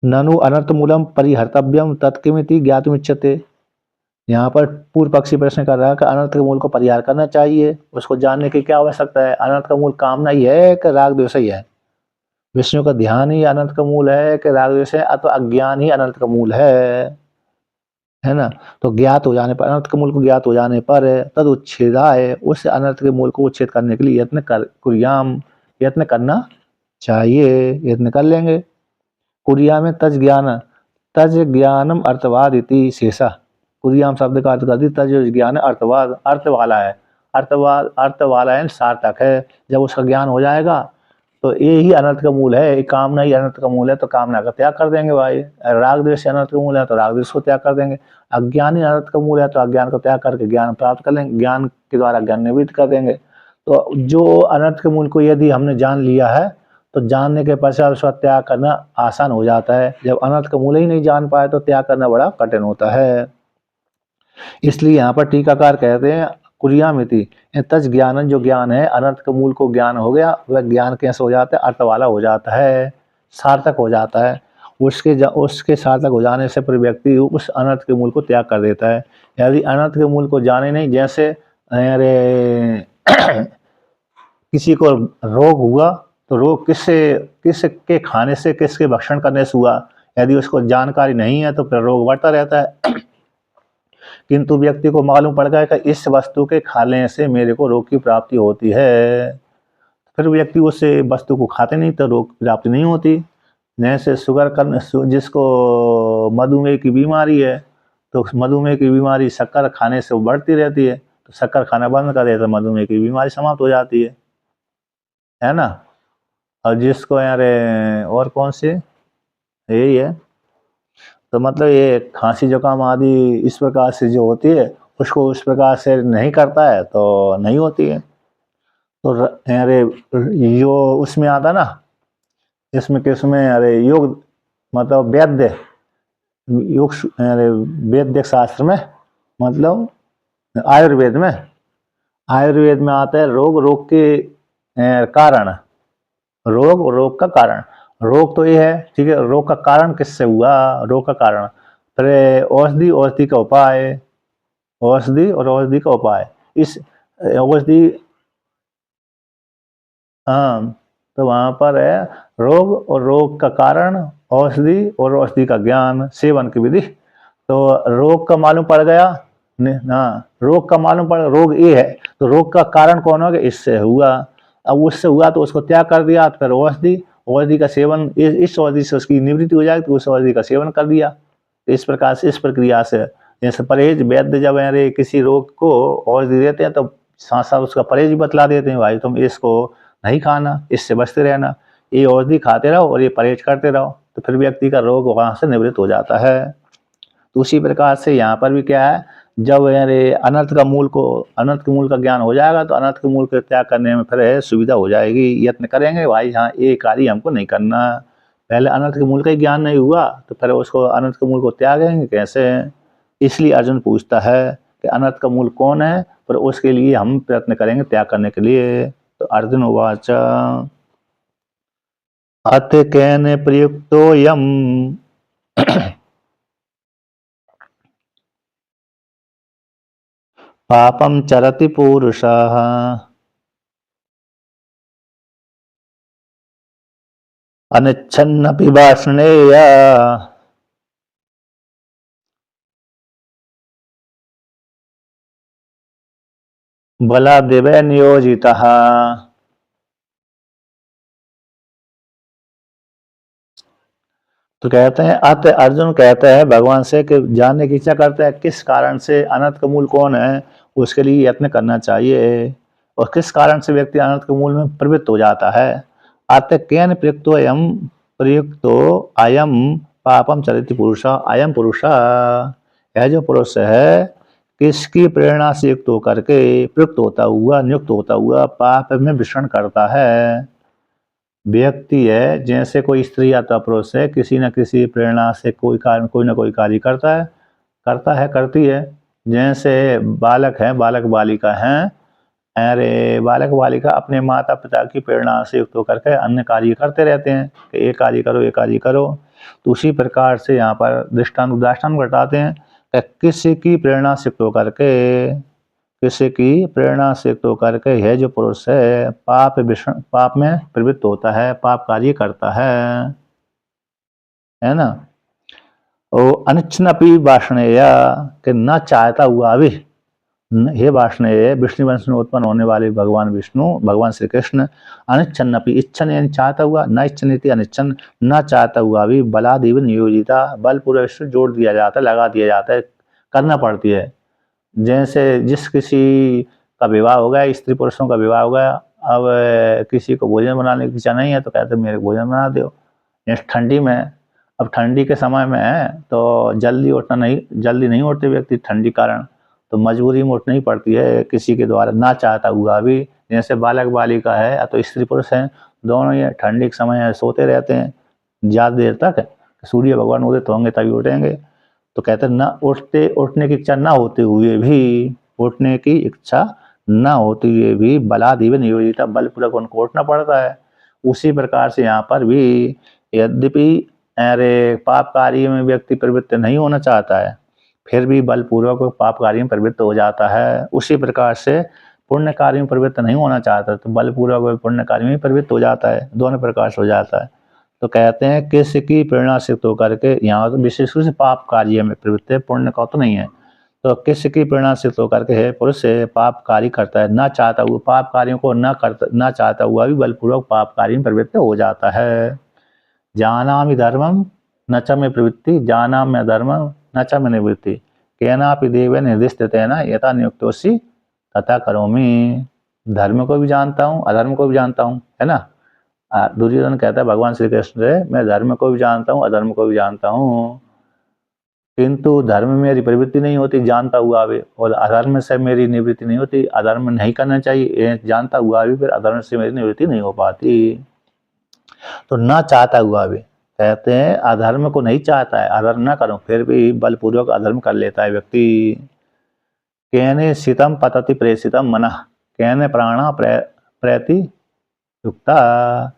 ननु अनर्थ मूलम परिहर्तव्यम तत्किमिति ज्ञातुमिच्छते। यहाँ पर पूर्व पक्षी प्रश्न कर रहा है कि अनर्थ के मूल को परिहार करना चाहिए, उसको जानने की क्या आवश्यकता है? अनर्थ का मूल कामना ही है कि राग द्वेष ही है? विष्णु का ध्यान ही अनर्थ का मूल है कि राग द्वेष है? अथवा अज्ञान ही अनर्थ का मूल है ना? तो ज्ञात हो जाने पर, अनर्थ के मूल को ज्ञात हो जाने पर तद उच्छेदाय, उस अनर्थ के मूल को उच्छेद करने के लिए यत्न करना चाहिए, यत्न कर लेंगे। कुरिया में तज ज्ञानम अर्थवाद इति शेषा। कुरियाम शब्द का अर्थ कर दी, तज ज्ञान अर्थवाद, अर्थ वाला है, अर्थ वाला है, सार्थक है। जब उसका ज्ञान हो जाएगा तो ये ही अनर्थ का मूल है, कामना ही अनर्थ का मूल है, तो कामना का त्याग कर देंगे भाई। राग द्वेष अनर्थ का मूल है तो राग द्वेष को त्याग कर देंगे। अज्ञान ही अनर्थ का मूल है तो अज्ञान को त्याग करके ज्ञान प्राप्त कर लेंगे, ज्ञान के द्वारा ज्ञान निवृत्त कर देंगे। तो जो अनर्थ के मूल को यदि हमने जान लिया है तो जानने के पश्चात उसका त्याग करना आसान हो जाता है। जब अनर्थ का मूल ही नहीं जान पाए तो त्याग करना बड़ा कठिन होता है। इसलिए यहाँ पर टीकाकार कहते हैं कुरियामिति तज ज्ञान, जो ज्ञान है अनर्थ के मूल को ज्ञान हो गया, वह ज्ञान कैसे हो जाता है? अर्थ वाला हो जाता है, सार्थक हो जाता है। उसके सार्थक हो जाने से फिर व्यक्ति उस अनर्थ के मूल को त्याग कर देता है। यदि अनर्थ के मूल को जाने नहीं, जैसे अरे किसी को रोग हुआ तो रोग किसके खाने से, किसके भक्षण करने से हुआ, यदि उसको जानकारी नहीं है तो फिर रोग बढ़ता रहता है। किंतु व्यक्ति को मालूम पड़ गया कि इस वस्तु के खाने से मेरे को रोग की प्राप्ति होती है, फिर व्यक्ति उस वस्तु को खाते नहीं तो रोग की प्राप्ति नहीं होती। जैसे जिसको मधुमेह की बीमारी है तो मधुमेह की बीमारी शक्कर खाने से बढ़ती रहती है, तो शक्कर खाना बंद कर दे तो मधुमेह की बीमारी समाप्त हो जाती है ना? और जिसको यार और कौन सी, यही है। तो मतलब ये खांसी जुकाम आदि इस प्रकार से जो होती है उसको उस प्रकार से नहीं करता है तो नहीं होती है। तो अरे जो उसमें आता ना, इसमें किसमें, अरे योग मतलब वैद्य शास्त्र में, मतलब आयुर्वेद में आता है रोग के कारण, रोग का कारण। रोग तो ये है, ठीक है, रोग का कारण किससे हुआ? रोग का कारण, फिर औषधि का उपाय, औषधि का उपाय। इस औषधि, हाँ, तो वहां पर है रोग और रोग का कारण, औषधि और औषधि का ज्ञान, सेवन की विधि। तो रोग का मालूम पड़ गया ना, रोग का मालूम पड़, रोग ये है तो रोग का कारण कौन हो गया? इससे हुआ। अब उससे हुआ तो उसको त्याग कर दिया, तो फिर औषधि का सेवन, इस औषधि से उसकी निवृत्ति हो जाएगी तो उस औषधि का सेवन कर दिया। तो इस प्रकार से, इस प्रक्रिया से, जैसे परहेज वैद्य जब अरे किसी रोग को औषधि देते हैं तो साथ साथ उसका परहेज भी बतला देते हैं, भाई तुम इसको नहीं खाना, इससे बचते रहना, ये औषधि खाते रहो और ये परहेज करते रहो, तो फिर व्यक्ति का रोग वहां से निवृत्त हो जाता है। तो उसी प्रकार से यहाँ पर भी क्या है, जब अरे अनर्थ के मूल का ज्ञान हो जाएगा तो अनर्थ के मूल के त्याग करने में फिर सुविधा हो जाएगी। यत्न करेंगे भाई हाँ ये कार्य हमको नहीं करना, पहले अनर्थ के मूल का ही ज्ञान नहीं हुआ तो फिर उसको अनर्थ के मूल को त्यागेंगे कैसे। इसलिए अर्जुन पूछता है कि अनर्थ का मूल कौन है, पर उसके लिए हम प्रयत्न करेंगे त्याग करने के लिए। तो अर्जुन उवाच अथ केन प्रयुक्तोऽयम् पापं चरति पूरुषः अनिच्छन्नपि वार्ष्णेय बलादेव नियोजितः। तो कहते हैं अत अर्जुन कहते हैं भगवान से कि जानने की इच्छा करते हैं किस कारण से अनर्थ का मूल कौन है, उसके लिए यत्न करना चाहिए और किस कारण से व्यक्ति अनर्थ के मूल में प्रवृत्त हो जाता है। अत केन प्रयुक्तो अयम पापम चरित पुरुष, अयम पुरुष यह जो पुरुष है किसकी प्रेरणा से युक्त होकर के प्रयुक्त होता हुआ नियुक्त होता हुआ पाप में विचरण करता है। व्यक्ति है जैसे कोई स्त्री या पुरुष है किसी न किसी प्रेरणा से कोई ना कोई कार्य करती है। जैसे बालक है बालक बालिका हैं, अरे बालक बालिका अपने माता पिता की प्रेरणा से युक्त होकर के अन्य कार्य करते रहते हैं कि ये कार्य करो ये कार्य करो। तो उसी प्रकार से यहाँ पर दृष्टांत बताते हैं कि किसी की प्रेरणा से युक्त होकर के किसी की प्रेरणा से युक्त होकर के यह जो पुरुष है पाप में प्रवृत्त होता है, पाप कार्य करता है ना। ओ अनिच्छन्नपि वार्ष्णेय कि न चाहता हुआ भी, हे वार्ष्णेय विष्णु वंश में उत्पन्न होने वाले भगवान विष्णु भगवान श्री कृष्ण अनिच्छन्नपि इच्छन यानी चाहता हुआ, न इच्छन्ति अनिच्छन न चाहता हुआ भी बलादेव नियोजिता बलपूर्वक जोड़ दिया जाता है लगा दिया जाता है, करना पड़ती है। जैसे जिस किसी का विवाह हो गया स्त्री पुरुषों का विवाह हो गया, अब किसी को भोजन बनाने की इच्छा नहीं है तो कहते मेरे भोजन बना दो। जैसे ठंडी में, अब ठंडी के समय में है तो जल्दी नहीं उठते व्यक्ति ठंडी कारण, तो मजबूरी में उठनी पड़ती है किसी के द्वारा ना चाहता हुआ भी। जैसे बालक बालिका है या तो स्त्री पुरुष हैं दोनों ये ठंडी के समय सोते रहते हैं ज़्यादा देर तक, सूर्य भगवान उदित होंगे तभी उठेंगे। तो कहते हैं उठने की इच्छा ना होते हुए भी बलादेव नियोजिता बलपूर्वक उनको उठना पड़ता है। उसी प्रकार से यहाँ पर भी यद्यपि अरे पाप कार्य में व्यक्ति प्रवृत्त नहीं होना चाहता है फिर भी बलपूर्वक पाप कार्य में प्रवृत्त हो जाता है। उसी प्रकार से पुण्य कार्य में प्रवृत्त नहीं होना चाहता तो बलपूर्वक पुण्य कार्य में प्रवृत्त हो जाता है, दोनों प्रकार से हो जाता है। तो कहते हैं किसकी प्रेरणा से तो करके यहाँ तो विशेष रूप से पाप कार्य में प्रवृत्त है, पुण्य का तो नहीं है। तो किसकी प्रेरणा से तो करके है पुरुष से पाप कार्य करता है ना चाहता हुआ, पाप कार्यों को ना चाहता हुआ भी बलपूर्वक पाप कार्य में प्रवृत्त हो जाता है। जानामि धर्मम न च में प्रवृत्ति जानाम्य धर्मम न च में निवृत्ति केनापि देवेन निर्दिष्टेन यथा नियुक्तोऽसि तथा करोमि। धर्म को भी जानता हूँ अधर्म को भी जानता हूँ, है ना। दुर्योधन कहता है भगवान श्री कृष्ण से मैं धर्म को भी जानता हूँ अधर्म को भी जानता हूँ, किंतु धर्म में मेरी प्रवृत्ति नहीं होती जानता हुआ भी, और अधर्म से मेरी निवृत्ति नहीं होती, अधर्म नहीं करना चाहिए जानता हुआ भी फिर अधर्म से मेरी निवृत्ति नहीं हो पाती। तो ना चाहता हुआ भी कहते हैं अधर्म को नहीं चाहता है अधर्म ना करूं फिर भी बलपूर्वक अधर्म कर लेता है व्यक्ति। केने शीतम पतति प्रेषितम मनः केने प्राणा प्रति युक्ता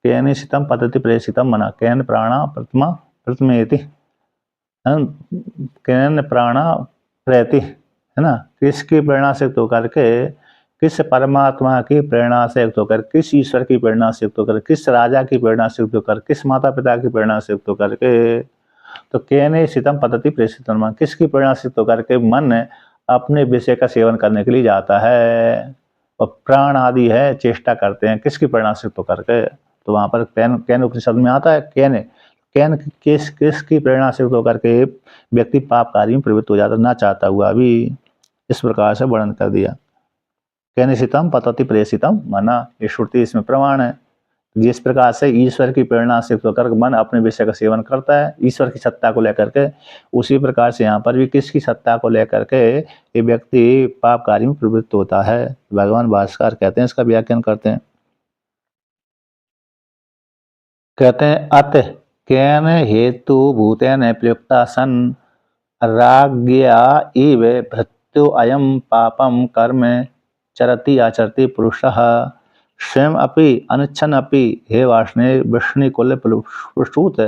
केने शीतम पतति प्रेषितम मनः केने प्राणा प्रथमेति केने प्राणा प्रति, है ना। किसकी प्रेरणा से तो करके किस परमात्मा की प्रेरणा से युक्त होकर किस ईश्वर की प्रेरणा से युक्त होकर किस राजा की प्रेरणा से युक्त होकर किस माता पिता की प्रेरणा से युक्त होकर के, तो केने शीतम पद्धति प्रेषित मन किसकी प्रेरणा से युक्त होकर के मन अपने विषय का सेवन करने के लिए जाता है और प्राण आदि है चेष्टा करते हैं किसकी प्रेरणा से युक्त होकर के। तो वहां पर कैन उपनिषद में आता है कैन किसकी प्रेरणा से युक्त होकर के व्यक्ति पाप कार्य में प्रवृत्त हो जाता ना चाहता हुआ भी। इस प्रकार से वर्णन कर दिया। कैनिशितम पतति प्रेषितम मना, ये श्रुति इसमें प्रमाण है। जिस प्रकार से ईश्वर की प्रेरणा से होकर मन अपने विषय का सेवन करता है ईश्वर की सत्ता को लेकर के, उसी प्रकार से यहाँ पर भी किसकी सत्ता को लेकर के ये व्यक्ति पाप कार्य में प्रवृत्त होता है। भगवान भास्कर कहते हैं, इसका व्याख्यान करते हैं, कहते हैं अत केन हेतु भूतेन प्रयुक्ता सन राज्ञा इव भृत्यो अयम पापम कर्म चरति आचरति पुरुषः स्वयं अपि अनिच्छन् अपि हे वार्ष्णे वृष्णिकुल प्रसूत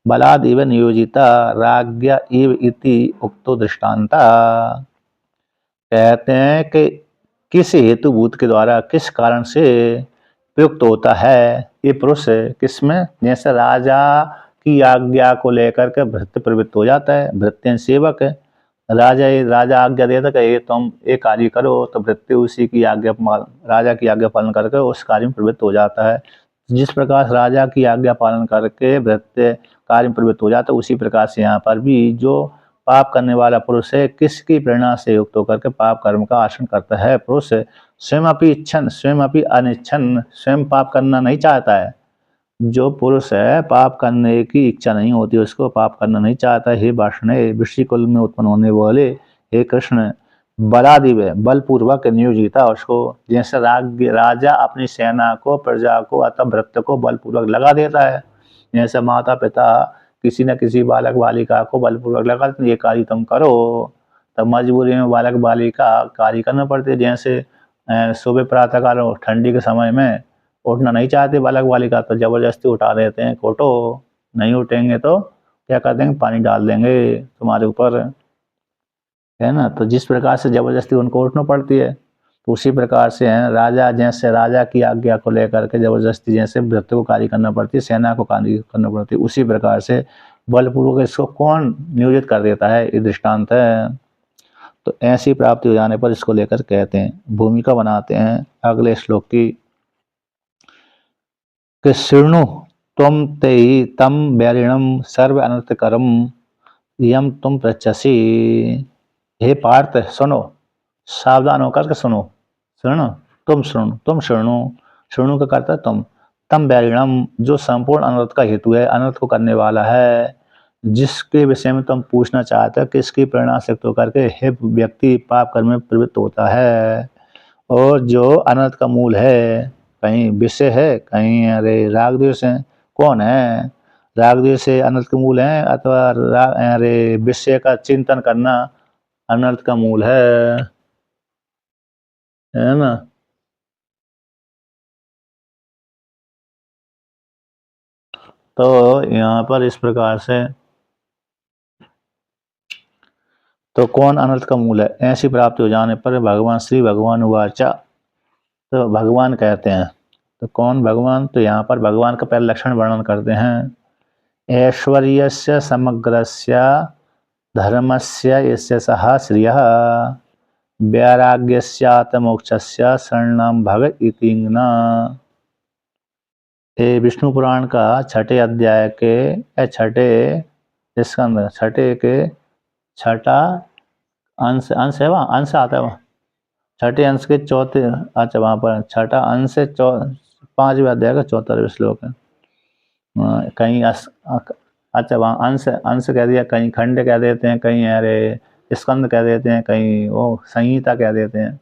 बलाद इव नियोजिता राज्ञा इव इति उक्तो दृष्टांता। कहते हैं कि किस हेतुभूत के द्वारा किस कारण से प्रयुक्त होता है ये पुरुष किसमें, जैसे राजा की आज्ञा को लेकर के भृत्य प्रवृत्त हो जाता है। भृत्य सेवक है, राजा आज्ञा देता कि ये तुम एक कार्य करो तो भृत्य उसी की आज्ञा राजा की आज्ञा पालन करके उस कार्य में प्रवृत्त हो जाता है। जिस प्रकार राजा की आज्ञा पालन करके भृत्य कार्य में प्रवृत्त हो जाता है, उसी प्रकार से यहाँ पर भी जो पाप करने वाला पुरुष है किसकी प्रेरणा से युक्त होकर के पाप कर्म का आचरण करता है। पुरुष स्वयं अपनी इच्छन स्वयं अपनी अनिच्छन, स्वयं पाप करना नहीं चाहता है। जो पुरुष है पाप करने की इच्छा नहीं होती, उसको पाप करना नहीं चाहता। हे वार्ष्णेय, वृषि कुल में उत्पन्न होने वाले हे कृष्ण, बलादिव बलपूर्वक नियोजिता उसको, जैसे राजा अपनी सेना को प्रजा को अथवा भृत्य को बलपूर्वक लगा देता है, जैसे माता पिता किसी न किसी बालक बालिका को बलपूर्वक लगा देते, ये कार्य तुम करो, तब मजबूरी में बालक बालिका कार्य करना पड़ती है। जैसे सुबह प्रातःकाल ठंडी के समय में उठना नहीं चाहते बालक बालिका, तो जबरदस्ती उठा देते हैं, उठो, नहीं उठेंगे तो क्या कर देंगे, पानी डाल देंगे तुम्हारे ऊपर, है ना। तो जिस प्रकार से जबरदस्ती उनको उठना पड़ती है, तो उसी प्रकार से है राजा, जैसे राजा की आज्ञा को लेकर के जबरदस्ती जैसे भृत्य को कार्य करना पड़ती है, सेना को कार्य करना पड़ती है, उसी प्रकार से बलपूर्वक इसको कौन नियोजित कर देता है, ये दृष्टांत है। तो ऐसी प्राप्ति हो जाने पर इसको लेकर कहते हैं, भूमिका बनाते हैं अगले श्लोक की कि शृणु त्वं ते तम वैरिणम सर्व अनर्थकरम यम तुम पृच्छसि। हे पार्थ सुनो, सावधान होकर के सुनो, शृणु तुम शृणु, तुम शृणु, शृणु का करता तुम, तम वैरिणम जो संपूर्ण अनर्थ का हेतु है, अनर्थ को करने वाला है, जिसके विषय में तुम पूछना चाहते हो, किसकी प्रेरणा से तो करके हे व्यक्ति पाप कर्म में प्रवृत्त होता है, और जो अनर्थ का मूल है, कहीं विषय है, कहीं अरे राग द्वेष है, कौन है, राग द्वेष से अनर्थ का मूल है अथवा अरे विषय का चिंतन करना अनर्थ का मूल है ना। तो यहाँ पर इस प्रकार से तो कौन अनर्थ का मूल है, ऐसी प्राप्ति हो जाने पर भगवान श्री भगवान उवाचा, तो भगवान कहते हैं, तो कौन भगवान, तो यहाँ पर भगवान का पहले लक्षण वर्णन करते हैं, ऐश्वर्यस्य समग्रस्य धर्मस्य यस्य सः श्रियः वैराग्यस्यात्मोक्षस्य शरणं भव इति न। ये विष्णु पुराण का छठे अध्याय के छठे स्कंद छठे के छठा अंश है, वहाँ अंश आता है, वहाँ छठे अंश के चौथे, अच्छा वहाँ पर छठा अंश से 5वें अध्याय का 14वां श्लोक है। कहीं अच्छा वहाँ अंश कह दिया, कहीं खंड कह देते हैं, कहीं अरे स्कंद कह देते हैं, कहीं वो संहिता कह देते हैं।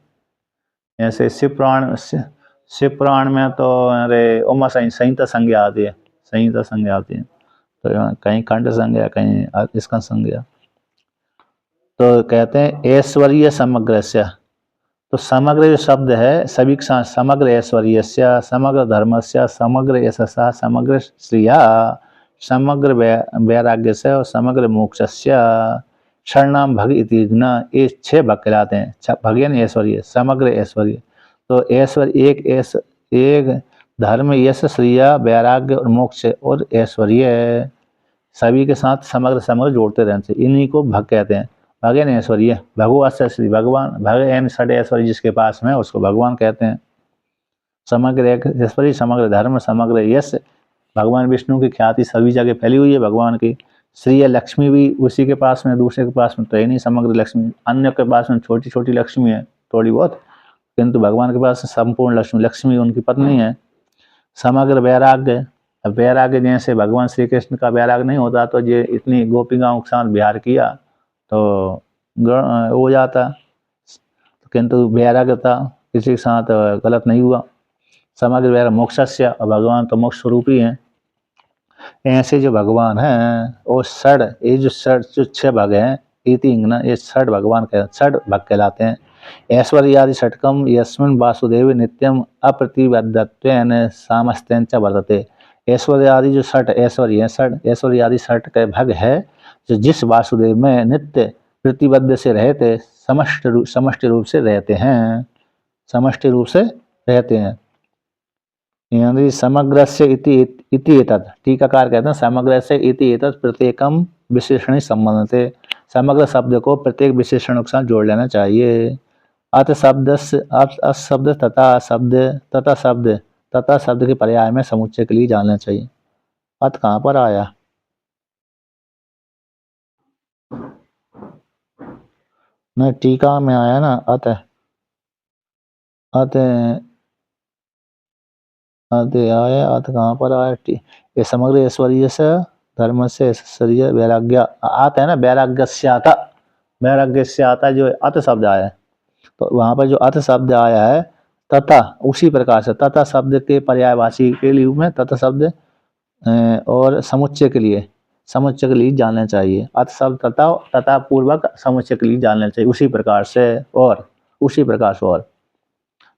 ऐसे शिव पुराण में तो अरे उमा संहिता संज्ञा आती है, संहिता संज्ञा आती है, तो कहीं खंड संज्ञा, कहीं स्कंद संज्ञा। तो कहते हैं ऐश्वर्य समग्र से, तो समग्र जो शब्द है सभी के साथ, समग्र ऐश्वर्य, समग्र धर्म से, समग्र यशसा, समग्र श्रिया, समग्र वैराग्य से और समग्र मोक्ष से शरणाम भग इति न, ये 6 भग कहलाते हैं। भग यानी ऐश्वर्य, समग्र ऐश्वर्य, तो ऐश्वर्य एक धर्म, यश, श्रिया, वैराग्य और मोक्ष और ऐश्वर्य सभी के साथ समग्र समग्र जोड़ते रहने से इन्हीं को भग कहते हैं। भग यानी ऐश्वर्य, भगवान श्री भगवान, भग यानी षड ऐश्वर्य जिसके पास में उसको भगवान कहते हैं। समग्र ऐश्वर्य, समग्र धर्म, समग्र यश, भगवान विष्णु की ख्याति सभी जगह फैली हुई है भगवान की। श्री लक्ष्मी भी उसी के पास में, दूसरे के पास में तो है नहीं समग्र लक्ष्मी, अन्य के पास में छोटी छोटी लक्ष्मी है थोड़ी बहुत, किंतु भगवान के पास संपूर्ण लक्ष्मी, लक्ष्मी उनकी पत्नी है। समग्र वैराग्य। अब वैराग्य जैसे भगवान श्री कृष्ण का वैराग्य नहीं होता तो ये इतनी गोपिकाओं के साथ विहार किया तो हो जाता, किंतु वैराग्य था, किसी के साथ गलत नहीं हुआ। समग्र वैराग्य मोक्षस्य, और भगवान तो मोक्ष स्वरूप ही हैं। ऐसे जो भगवान हैं वो षड, ये जो छह भग हैं, इति इंगना, ये षड भगवान के षड भग कहलाते हैं। ऐश्वर्यादि षटकम यस्मिन् वासुदेव नित्यम अप्रतिबद्धत्वेन सामस्तेन च वर्तते। ऐश्वर्यादि जो षट ऐश्वर्य है, षट ऐश्वर्यादि षट के भग है जो जिस वासुदेव में नित्य प्रतिबद्ध से रहते, समष्टि रूप से रहते हैं, समष्टि रूप से रहते हैं। यानी समग्र से इति एतत्, टीकाकार कहते हैं समग्र से इति एतत् प्रत्येकम विशेषण संबंधते। समग्र शब्द को प्रत्येक विशेषणों के साथ जोड़ लेना चाहिए। अत शब्द शब्द तथा शब्द के पर्याय में समुच्चय के लिए जानना चाहिए। अत कहाँ पर आया? नहीं, टीका में आया ना, अत अत अत आया, अत कहाँ पर आया? ये समग्र ऐश्वर्य से धर्म से ऐश्वर्य वैराग्य आता है ना, वैराग्य से आता, वैराग्य से आता जो अत शब्द आया है, तो वहाँ पर जो अत शब्द आया है तथा, उसी प्रकार से तथा शब्द के पर्यायवाची के लिए में तथा शब्द और समुच्चय के लिए, समुच्चय के लिए जानना चाहिए। अत शब्द तथा पूर्वक समुच्चय के लिए जानना चाहिए, उसी प्रकार से और उसी प्रकार से। और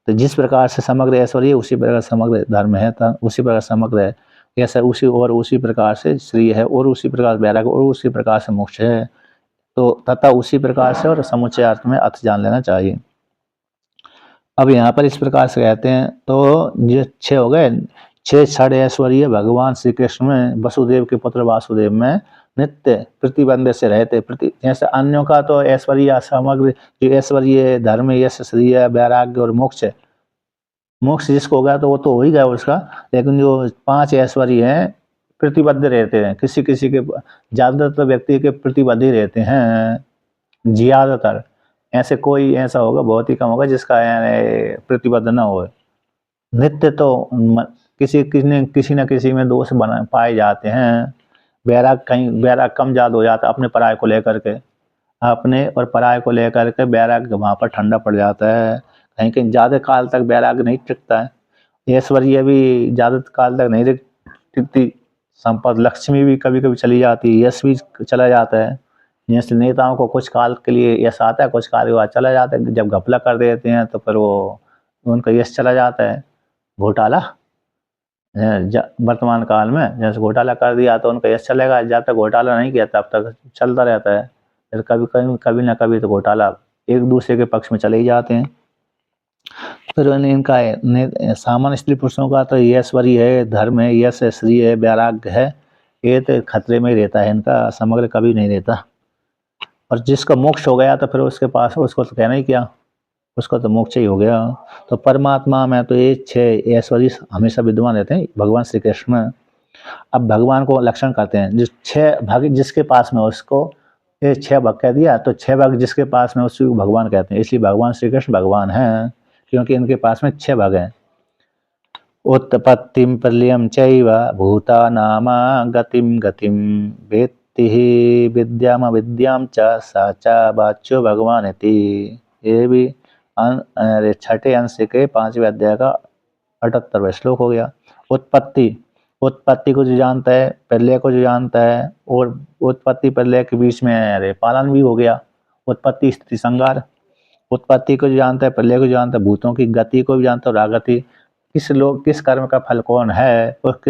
तो जिस प्रकार से समग्र ऐश्वर्य उसी प्रकार समग्र धर्म है, उसी प्रकार समग्र है ऐसा उसी, और उसी प्रकार से श्री है, और उसी प्रकार वैराग्य, और उसी प्रकार से मोक्ष है। तो तथा उसी प्रकार से और समुच्चय अर्थ में अर्थ जान लेना चाहिए। अब यहाँ पर इस प्रकार से कहते हैं, तो ये छह हो गए, छह षड ऐश्वर्य भगवान श्री कृष्ण में, वसुदेव के पुत्र वासुदेव में नित्य प्रतिबंध से रहते। जैसे अन्यों का तो ऐश्वर्य समग्र ऐश्वर्य धर्म यश श्री वैराग्य और मोक्ष, मोक्ष जिसको हो गया तो वो तो हो ही गया उसका, लेकिन जो पांच ऐश्वर्य हैं प्रतिबद्ध रहते हैं, किसी किसी के, ज्यादातर व्यक्ति के प्रतिबद्ध ही रहते हैं, ज्यादातर। ऐसे कोई ऐसा होगा, बहुत ही कम होगा जिसका प्रतिबद्ध ना हो। नित्य तो किसी न किसी में दोष बना पाए जाते हैं। वैराग कहीं वैराग कम ज्यादा हो जाता है अपने पराय को लेकर के, अपने और पराय को लेकर के वैराग वहाँ पर ठंडा पड़ जाता है। कहीं कहीं ज्यादा काल तक वैराग नहीं टिकता है, ऐश्वर्य भी ज्यादा काल तक नहीं टिकती, संपद लक्ष्मी भी कभी कभी चली जाती है, यश भी चला जाता है। जैसे नेताओं को कुछ काल के लिए यश आता है, कुछ काल के बाद चला जाता है, जब घपला कर देते हैं तो फिर वो उनका यश चला जाता है। घोटाला वर्तमान काल में जैसे घोटाला कर दिया तो उनका यश चलेगा, जब तक घोटाला नहीं किया तब तक चलता रहता है। फिर कभी ना कभी तो घोटाला एक दूसरे के पक्ष में चले ही जाते हैं। फिर इनका सामान्य स्त्री पुरुषों का तो ऐश्वर्य है, धर्म है, यश है, श्री है, वैराग्य है, ये तो खतरे में ही रहता है, इनका समग्र कभी नहीं रहता। और जिसका मोक्ष हो गया तो फिर उसके पास उसको तो कहना ही क्या, उसका तो मोक्ष ही हो गया। तो परमात्मा में तो ये छह ऐश्वर्य हमेशा विद्यमान रहते हैं भगवान श्री कृष्ण में। अब भगवान को लक्षण करते हैं, जो छह भाग जिसके पास में उसको ये छह भाग कह दिया, तो छह भाग जिसके पास में उसको भगवान कहते हैं। इसलिए भगवान श्री कृष्ण भगवान हैं क्योंकि इनके पास में छह भाग हैं। उत्पत्तिम प्रलयम चैव भूतानामा गतिम गतिम वेत्ति विद्याम विद्याम च सा च वाच्यो भगवान इति। ये भी छठे अंश के 5वें अध्याय का 78वां श्लोक हो गया। उत्पत्ति को जो जानता है, प्रलय को जो जानता है, और उत्पत्ति प्रलय के बीच में पालन भी हो गया। उत्पत्ति स्थिति संहार, उत्पत्ति को जो जानता है, प्रलय को जानता है, भूतों की गति को भी जानता है, रागति, किस कर्म का फल कौन है, और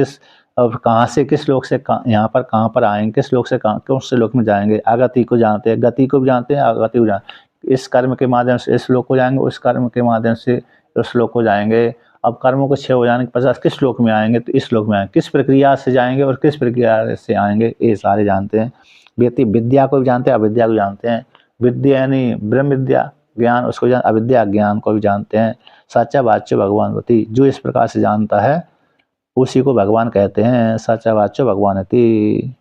कहाँ से किस लोक से यहाँ पर कहाँ पर आएंगे, किस लोक से कौन से लोक में जाएंगे। आगति को जानते हैं, गति को भी जानते हैं, आगति को जानते हैं। इस कर्म के माध्यम से इस लोक को जाएंगे, उस कर्म के माध्यम से उस लोक को जाएंगे। अब कर्मों को छह हो जाने के पश्चात किस लोक में आएंगे, तो इस लोक में आएंगे, किस प्रक्रिया से जाएंगे और किस प्रक्रिया से आएंगे, ये सारे जानते हैं। व्यक्ति विद्या को भी जानते हैं, अविद्या को जानते हैं। विद्या यानी ब्रह्म विद्या ज्ञान, उसको अविद्या ज्ञान को भी जानते हैं। सच्चा वाच्य भगवानवती, जो इस प्रकार से जानता है उसी को भगवान कहते हैं, सच्चा वाच्य भगवानवती।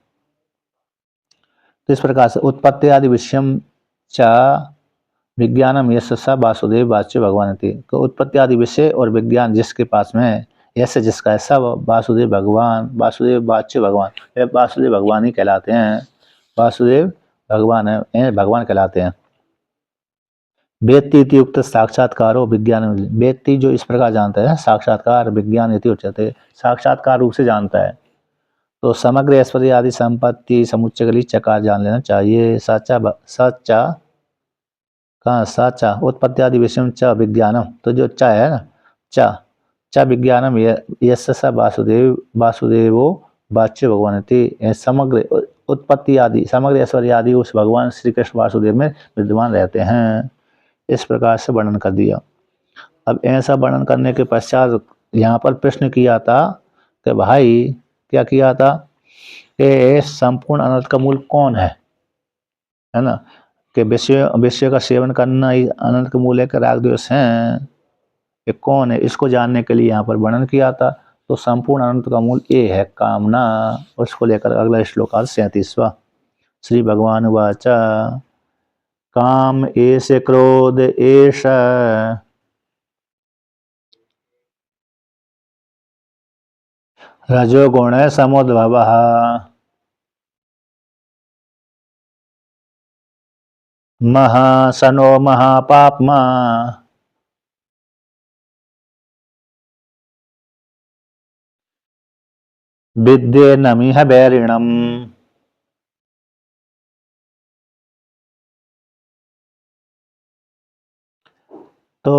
तो इस प्रकार से उत्पत्ति आदि विषयम च विज्ञानम यश वासुदेव वाच्य भगवानवती। तो उत्पत्ति आदि विषय और विज्ञान जिसके पास में है, ऐसे जिसका है सब वासुदेव भगवान, वासुदेव वाच्य भगवान, ये वासुदेव भगवान ही कहलाते हैं, वासुदेव भगवान है, भगवान कहलाते हैं। वेत्ति इति युक्त साक्षात्कारो विज्ञान, वेत्ति जो इस प्रकार जानता है, साक्षात्कार विज्ञान इति उच्यते, साक्षात्कार रूप से जानता है। तो समग्र ऐश्वर्य आदि संपत्ति समुच्चय के लिए चकार जान लेना चाहिए। सच्चा कहाँ साचा उत्पत्ति आदि विषय च विज्ञानम, तो जो च है ना, च विज्ञानम यस्य स वासुदेवो वाच्य भगवान थी, समग्र उत्पत्ति आदि समग्र ऐश्वर्य आदि उस भगवान श्री कृष्ण वासुदेव में विद्यमान रहते हैं। इस प्रकार से वर्णन कर दिया। अब ऐसा वर्णन करने के पश्चात यहाँ पर प्रश्न किया था कि भाई क्या किया था कि संपूर्ण अनर्थ का मूल कौन है ना, कि विषय का सेवन करना ही अनंत का मूल है कि राग द्वेष है, ये कौन है, इसको जानने के लिए यहाँ पर वर्णन किया था। तो संपूर्ण अनंत का मूल ये है कामना। उसको लेकर अगला श्लोक 37वां। श्री भगवान वाच काम एष क्रोध एष रजोगुण समुद्भवः महासनो महापाप्मा विद्येन मिह बैरिणम्। तो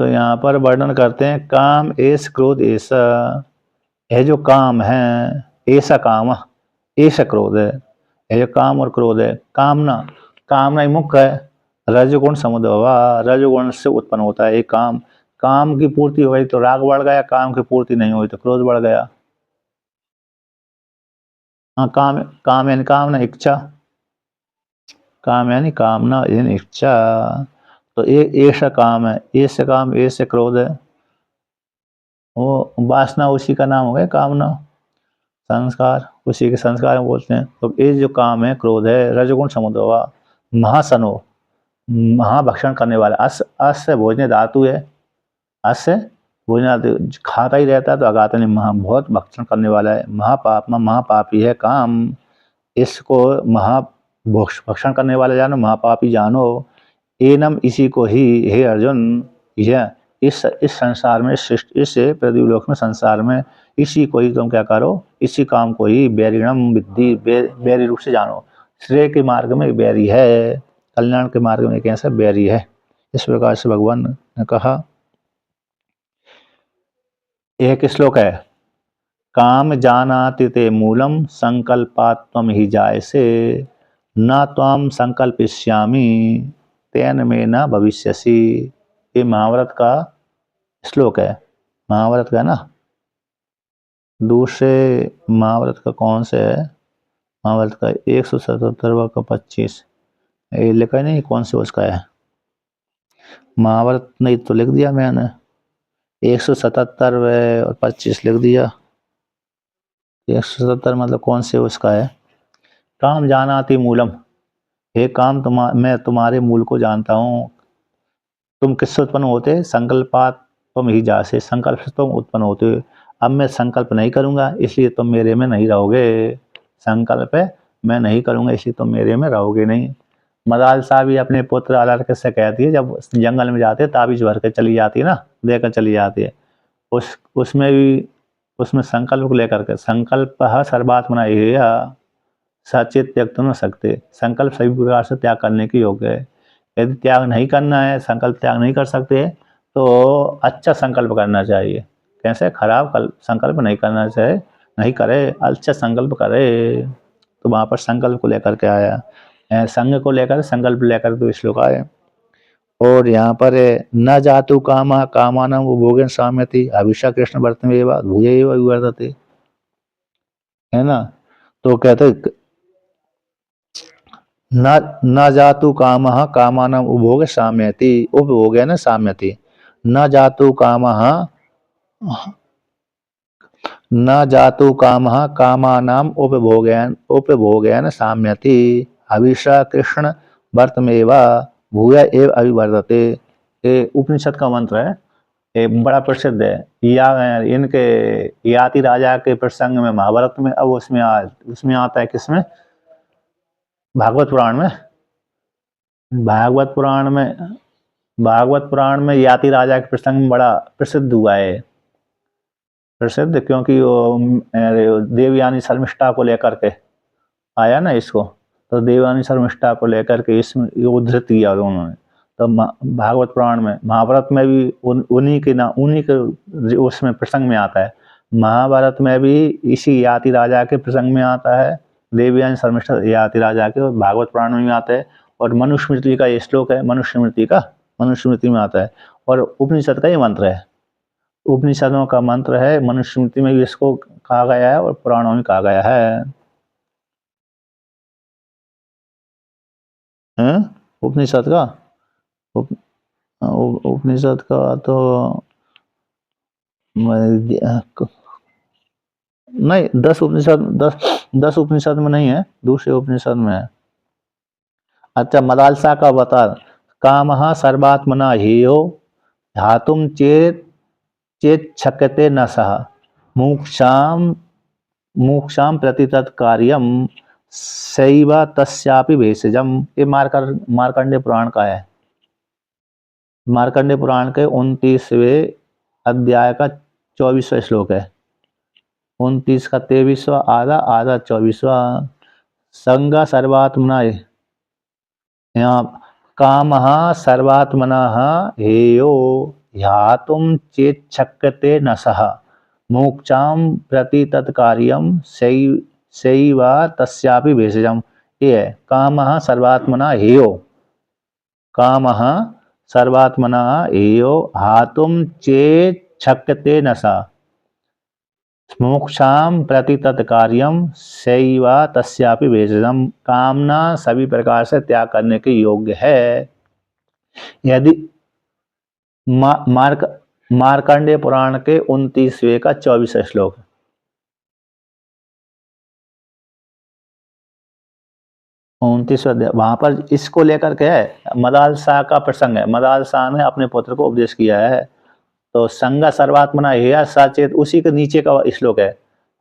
यहाँ पर वर्णन करते हैं काम एस क्रोध ऐसा, यह जो काम है ऐसा काम, ऐसा क्रोध है, यह जो काम और क्रोध है, कामना ही मुख्य है। रजोगुण समुद्भवा, रजोगुण से उत्पन्न होता है एक काम, काम की पूर्ति हो गई तो राग बढ़ गया, काम की पूर्ति नहीं हुई तो क्रोध बढ़ गया। हाँ, काम यानी कामना, इच्छा, काम यानी कामना यानी इच्छा। तो ऐसा काम है, ऐसे काम, ऐसे क्रोध है, वो वासना उसी का नाम हो गया कामना, संस्कार उसी के संस्कार में बोलते हैं। तो ये जो काम है क्रोध है, रजोगुण समुद्भवा, महासनो महाभक्षण करने वाला, अस भोजन धातु है, अस भोजन धातु खाता ही रहता है तो अगाता नहीं, बहुत भक्षण करने वाला है। महापापी है काम, इसको भक्षण करने वाला जानो, महापापी जानो। एनम इसी को ही हे अर्जुन, यह इस संसार में इस पृथ्वीलोक में संसार में इसी को ही तुम क्या करो, इसी काम को ही बैरिणम विद्धि, बैरी रूप से जानो। श्रेय के मार्ग में बैरी है, कल्याण के मार्ग में कैसा बैरी है। इस प्रकार से भगवान ने कहा। एक श्लोक है, काम जानाति ते मूलम संकल्पात्म ही जायसे, न त्वाम संकल्पिष्यामि तेन में न भविष्यसि। ये महाभारत का श्लोक है, महाभारत का ना, दूसरे महाभारत का कौन से है, महाभारत का 177वां का 25, ये लिखा नहीं कौन से उसका है, महाभारत नहीं तो लिख दिया मैंने, 177 और 25 लिख दिया। 177 मतलब कौन से उसका है, काम जानाति मूलम, ये काम मैं तुम्हारे मूल को जानता हूँ। तुम किससे उत्पन्न होते, संकल्पात तुम ही जासे, संकल्प से तुम उत्पन्न होते हो। अब मैं संकल्प नहीं करूंगा इसलिए तुम मेरे में नहीं रहोगे, संकल्प मैं नहीं करूंगा इसलिए तुम मेरे में रहोगे नहीं। मदाल साहब भी अपने पुत्र अलर्क से कहती है, जब जंगल में जाते ताबीज भर के चली जाती है ना, लेकर चली जाती है, उसमें भी उसमें संकल्प को लेकर के, संकल्प सर्वात्मना सचेत त्याग तो न सकते, संकल्प सभी प्रकार से त्याग करने के योग्य है। यदि त्याग नहीं करना है, संकल्प त्याग नहीं कर सकते तो अच्छा संकल्प करना चाहिए। कैसे, खराब संकल्प नहीं करना चाहिए, नहीं करे, अच्छा संकल्प करे। तो वहाँ पर संकल्प को लेकर के आया, संग को लेकर संकल्प लेकर तो श्लोक आए। और यहाँ पर न जातु कामा कामानम उपभोगन साम्यति अभिषा कृष्ण वर्तमेवा भूय विवर्तते, है ना। तो कहते न जातु कामः कामानम उपभोग साम्यति, उपभोगेन साम्यति, न जातु कामः न जातु कामः कामानाम उपभोगेन साम्यति हविषा कृष्ण वर्तमेवा भूय एव अभिवर्तते। ये उपनिषद का मंत्र है, एक बड़ा प्रसिद्ध है। या इनके याति राजा के प्रसंग में महाभारत में, अब उसमें आता है किसमें, भागवत पुराण में। भागवत पुराण में याति राजा के प्रसंग में बड़ा प्रसिद्ध हुआ है। प्रसिद्ध क्योंकि वो देवयानी शर्मिष्ठा को लेकर के आया ना इसको, तो देवयानी शर्मिष्ठा को लेकर के इसमें उद्धृत किया उन्होंने। तो भागवत पुराण में, महाभारत में भी उन्हीं के उसमें प्रसंग में आता है। महाभारत में भी इसी याति राजा के प्रसंग में आता है, देवयानी शर्मिष्ठा याति राजा के, और भागवत पुराण में भी आता है। और मनुस्मृति का ये श्लोक है, मनुस्मृति में आता है, और उपनिषद का ये मंत्र है। उपनिषदों का मंत्र है, मनुस्मृति में भी इसको कहा गया है और पुराणों में कहा गया है। उपनिषद का उपनिषद का तो नहीं, 10 उपनिषद में नहीं है, दूसरे उपनिषद में है। अच्छा, मदालसा का बता, कामः सर्वात्मना हेयो ध्यातुम चेच्छक्यते न सह मोक्षाम प्रति तत्कार्यम सैव तस्यापि भेषजम। ये मार्कंडेय पुराण का है। मार्कंडेय पुराण के 29वें अध्याय का 24वां श्लोक है। 29 का 23वां आधा 24वां। संग सर्वात्मना, यहाँ कामः सर्वात्मनः हेयो ह्यातुम चेच्छक्यते न सह मोक्षाम प्रति तत्कार्यम सैव तस्यापि भेषजम। ये है कामः सर्वात्मना हेयो, कामः सर्वात्मना हेयो हातुम चेच्छक्यते न सह मोक्षाम प्रति तत्कार्यम सैव तस्यापि भेषजम। कामना सभी प्रकार से त्याग करने के योग्य है। यदि मार्कंडेय पुराण के 29वें का 24वां श्लोक, वहां पर इसको लेकर के है, मदालसा का प्रसंग है। मदालसा ने अपने पुत्र को उपदेश किया है। तो संगा सर्वात्मना हेया साचेत, उसी के नीचे का श्लोक है।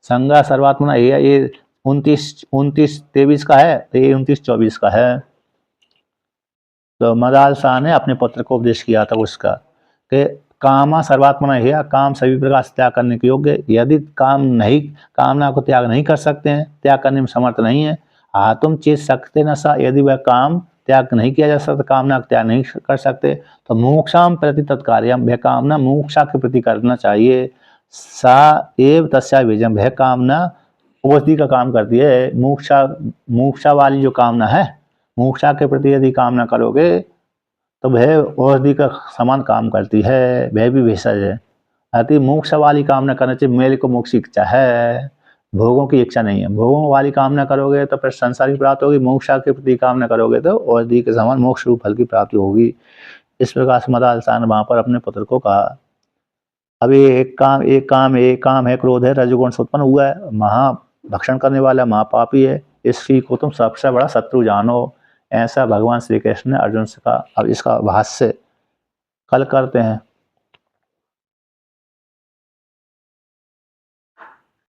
संगा सर्वात्मना हेया, ये 29-23 का है, तो ये 29-24 का है। तो मदालसा ने अपने पुत्र को उपदेश किया था उसका कि कामा सर्वात्मना हेया, काम सभी प्रकार से त्याग करने के योग्य। यदि कामना को त्याग नहीं कर सकते हैं, त्याग करने में समर्थ नहीं है, तुम चेत सकते न सा, यदि वह काम त्याग नहीं किया जा सकता, कामना त्याग नहीं कर सकते, तो मोक्षाम प्रति तत्कार्यम, वह कामना मोक्षा के प्रति करना चाहिए। सा एव तस्या भेजम, वह कामना औषधि का काम करती है। मोक्षा वाली जो कामना है, मोक्षा के प्रति यदि कामना करोगे तो वह औषधि का समान काम करती है, वह भी भेषज है। अति मोक्ष वाली कामना करना चाहिए। मेरे को मोक्ष की इच्छा है, भोगों की इच्छा नहीं है। भोगों वाली कामना करोगे तो फिर संसार की प्राप्ति होगी, मोक्षा के प्रति कामना करोगे तो औषधि के समान मोक्ष रूप फल की प्राप्ति होगी। इस प्रकार से मदालसा ने वहां पर अपने पुत्र को कहा। अभी एक काम है, क्रोध है, रजोगुण से उत्पन्न हुआ है, महाभक्षण करने वाला महापापी है, इसकी को तुम सबसे बड़ा शत्रु जानो। ऐसा भगवान श्री कृष्ण ने अर्जुन से कहा। अब इसका भाष्य कल करते हैं।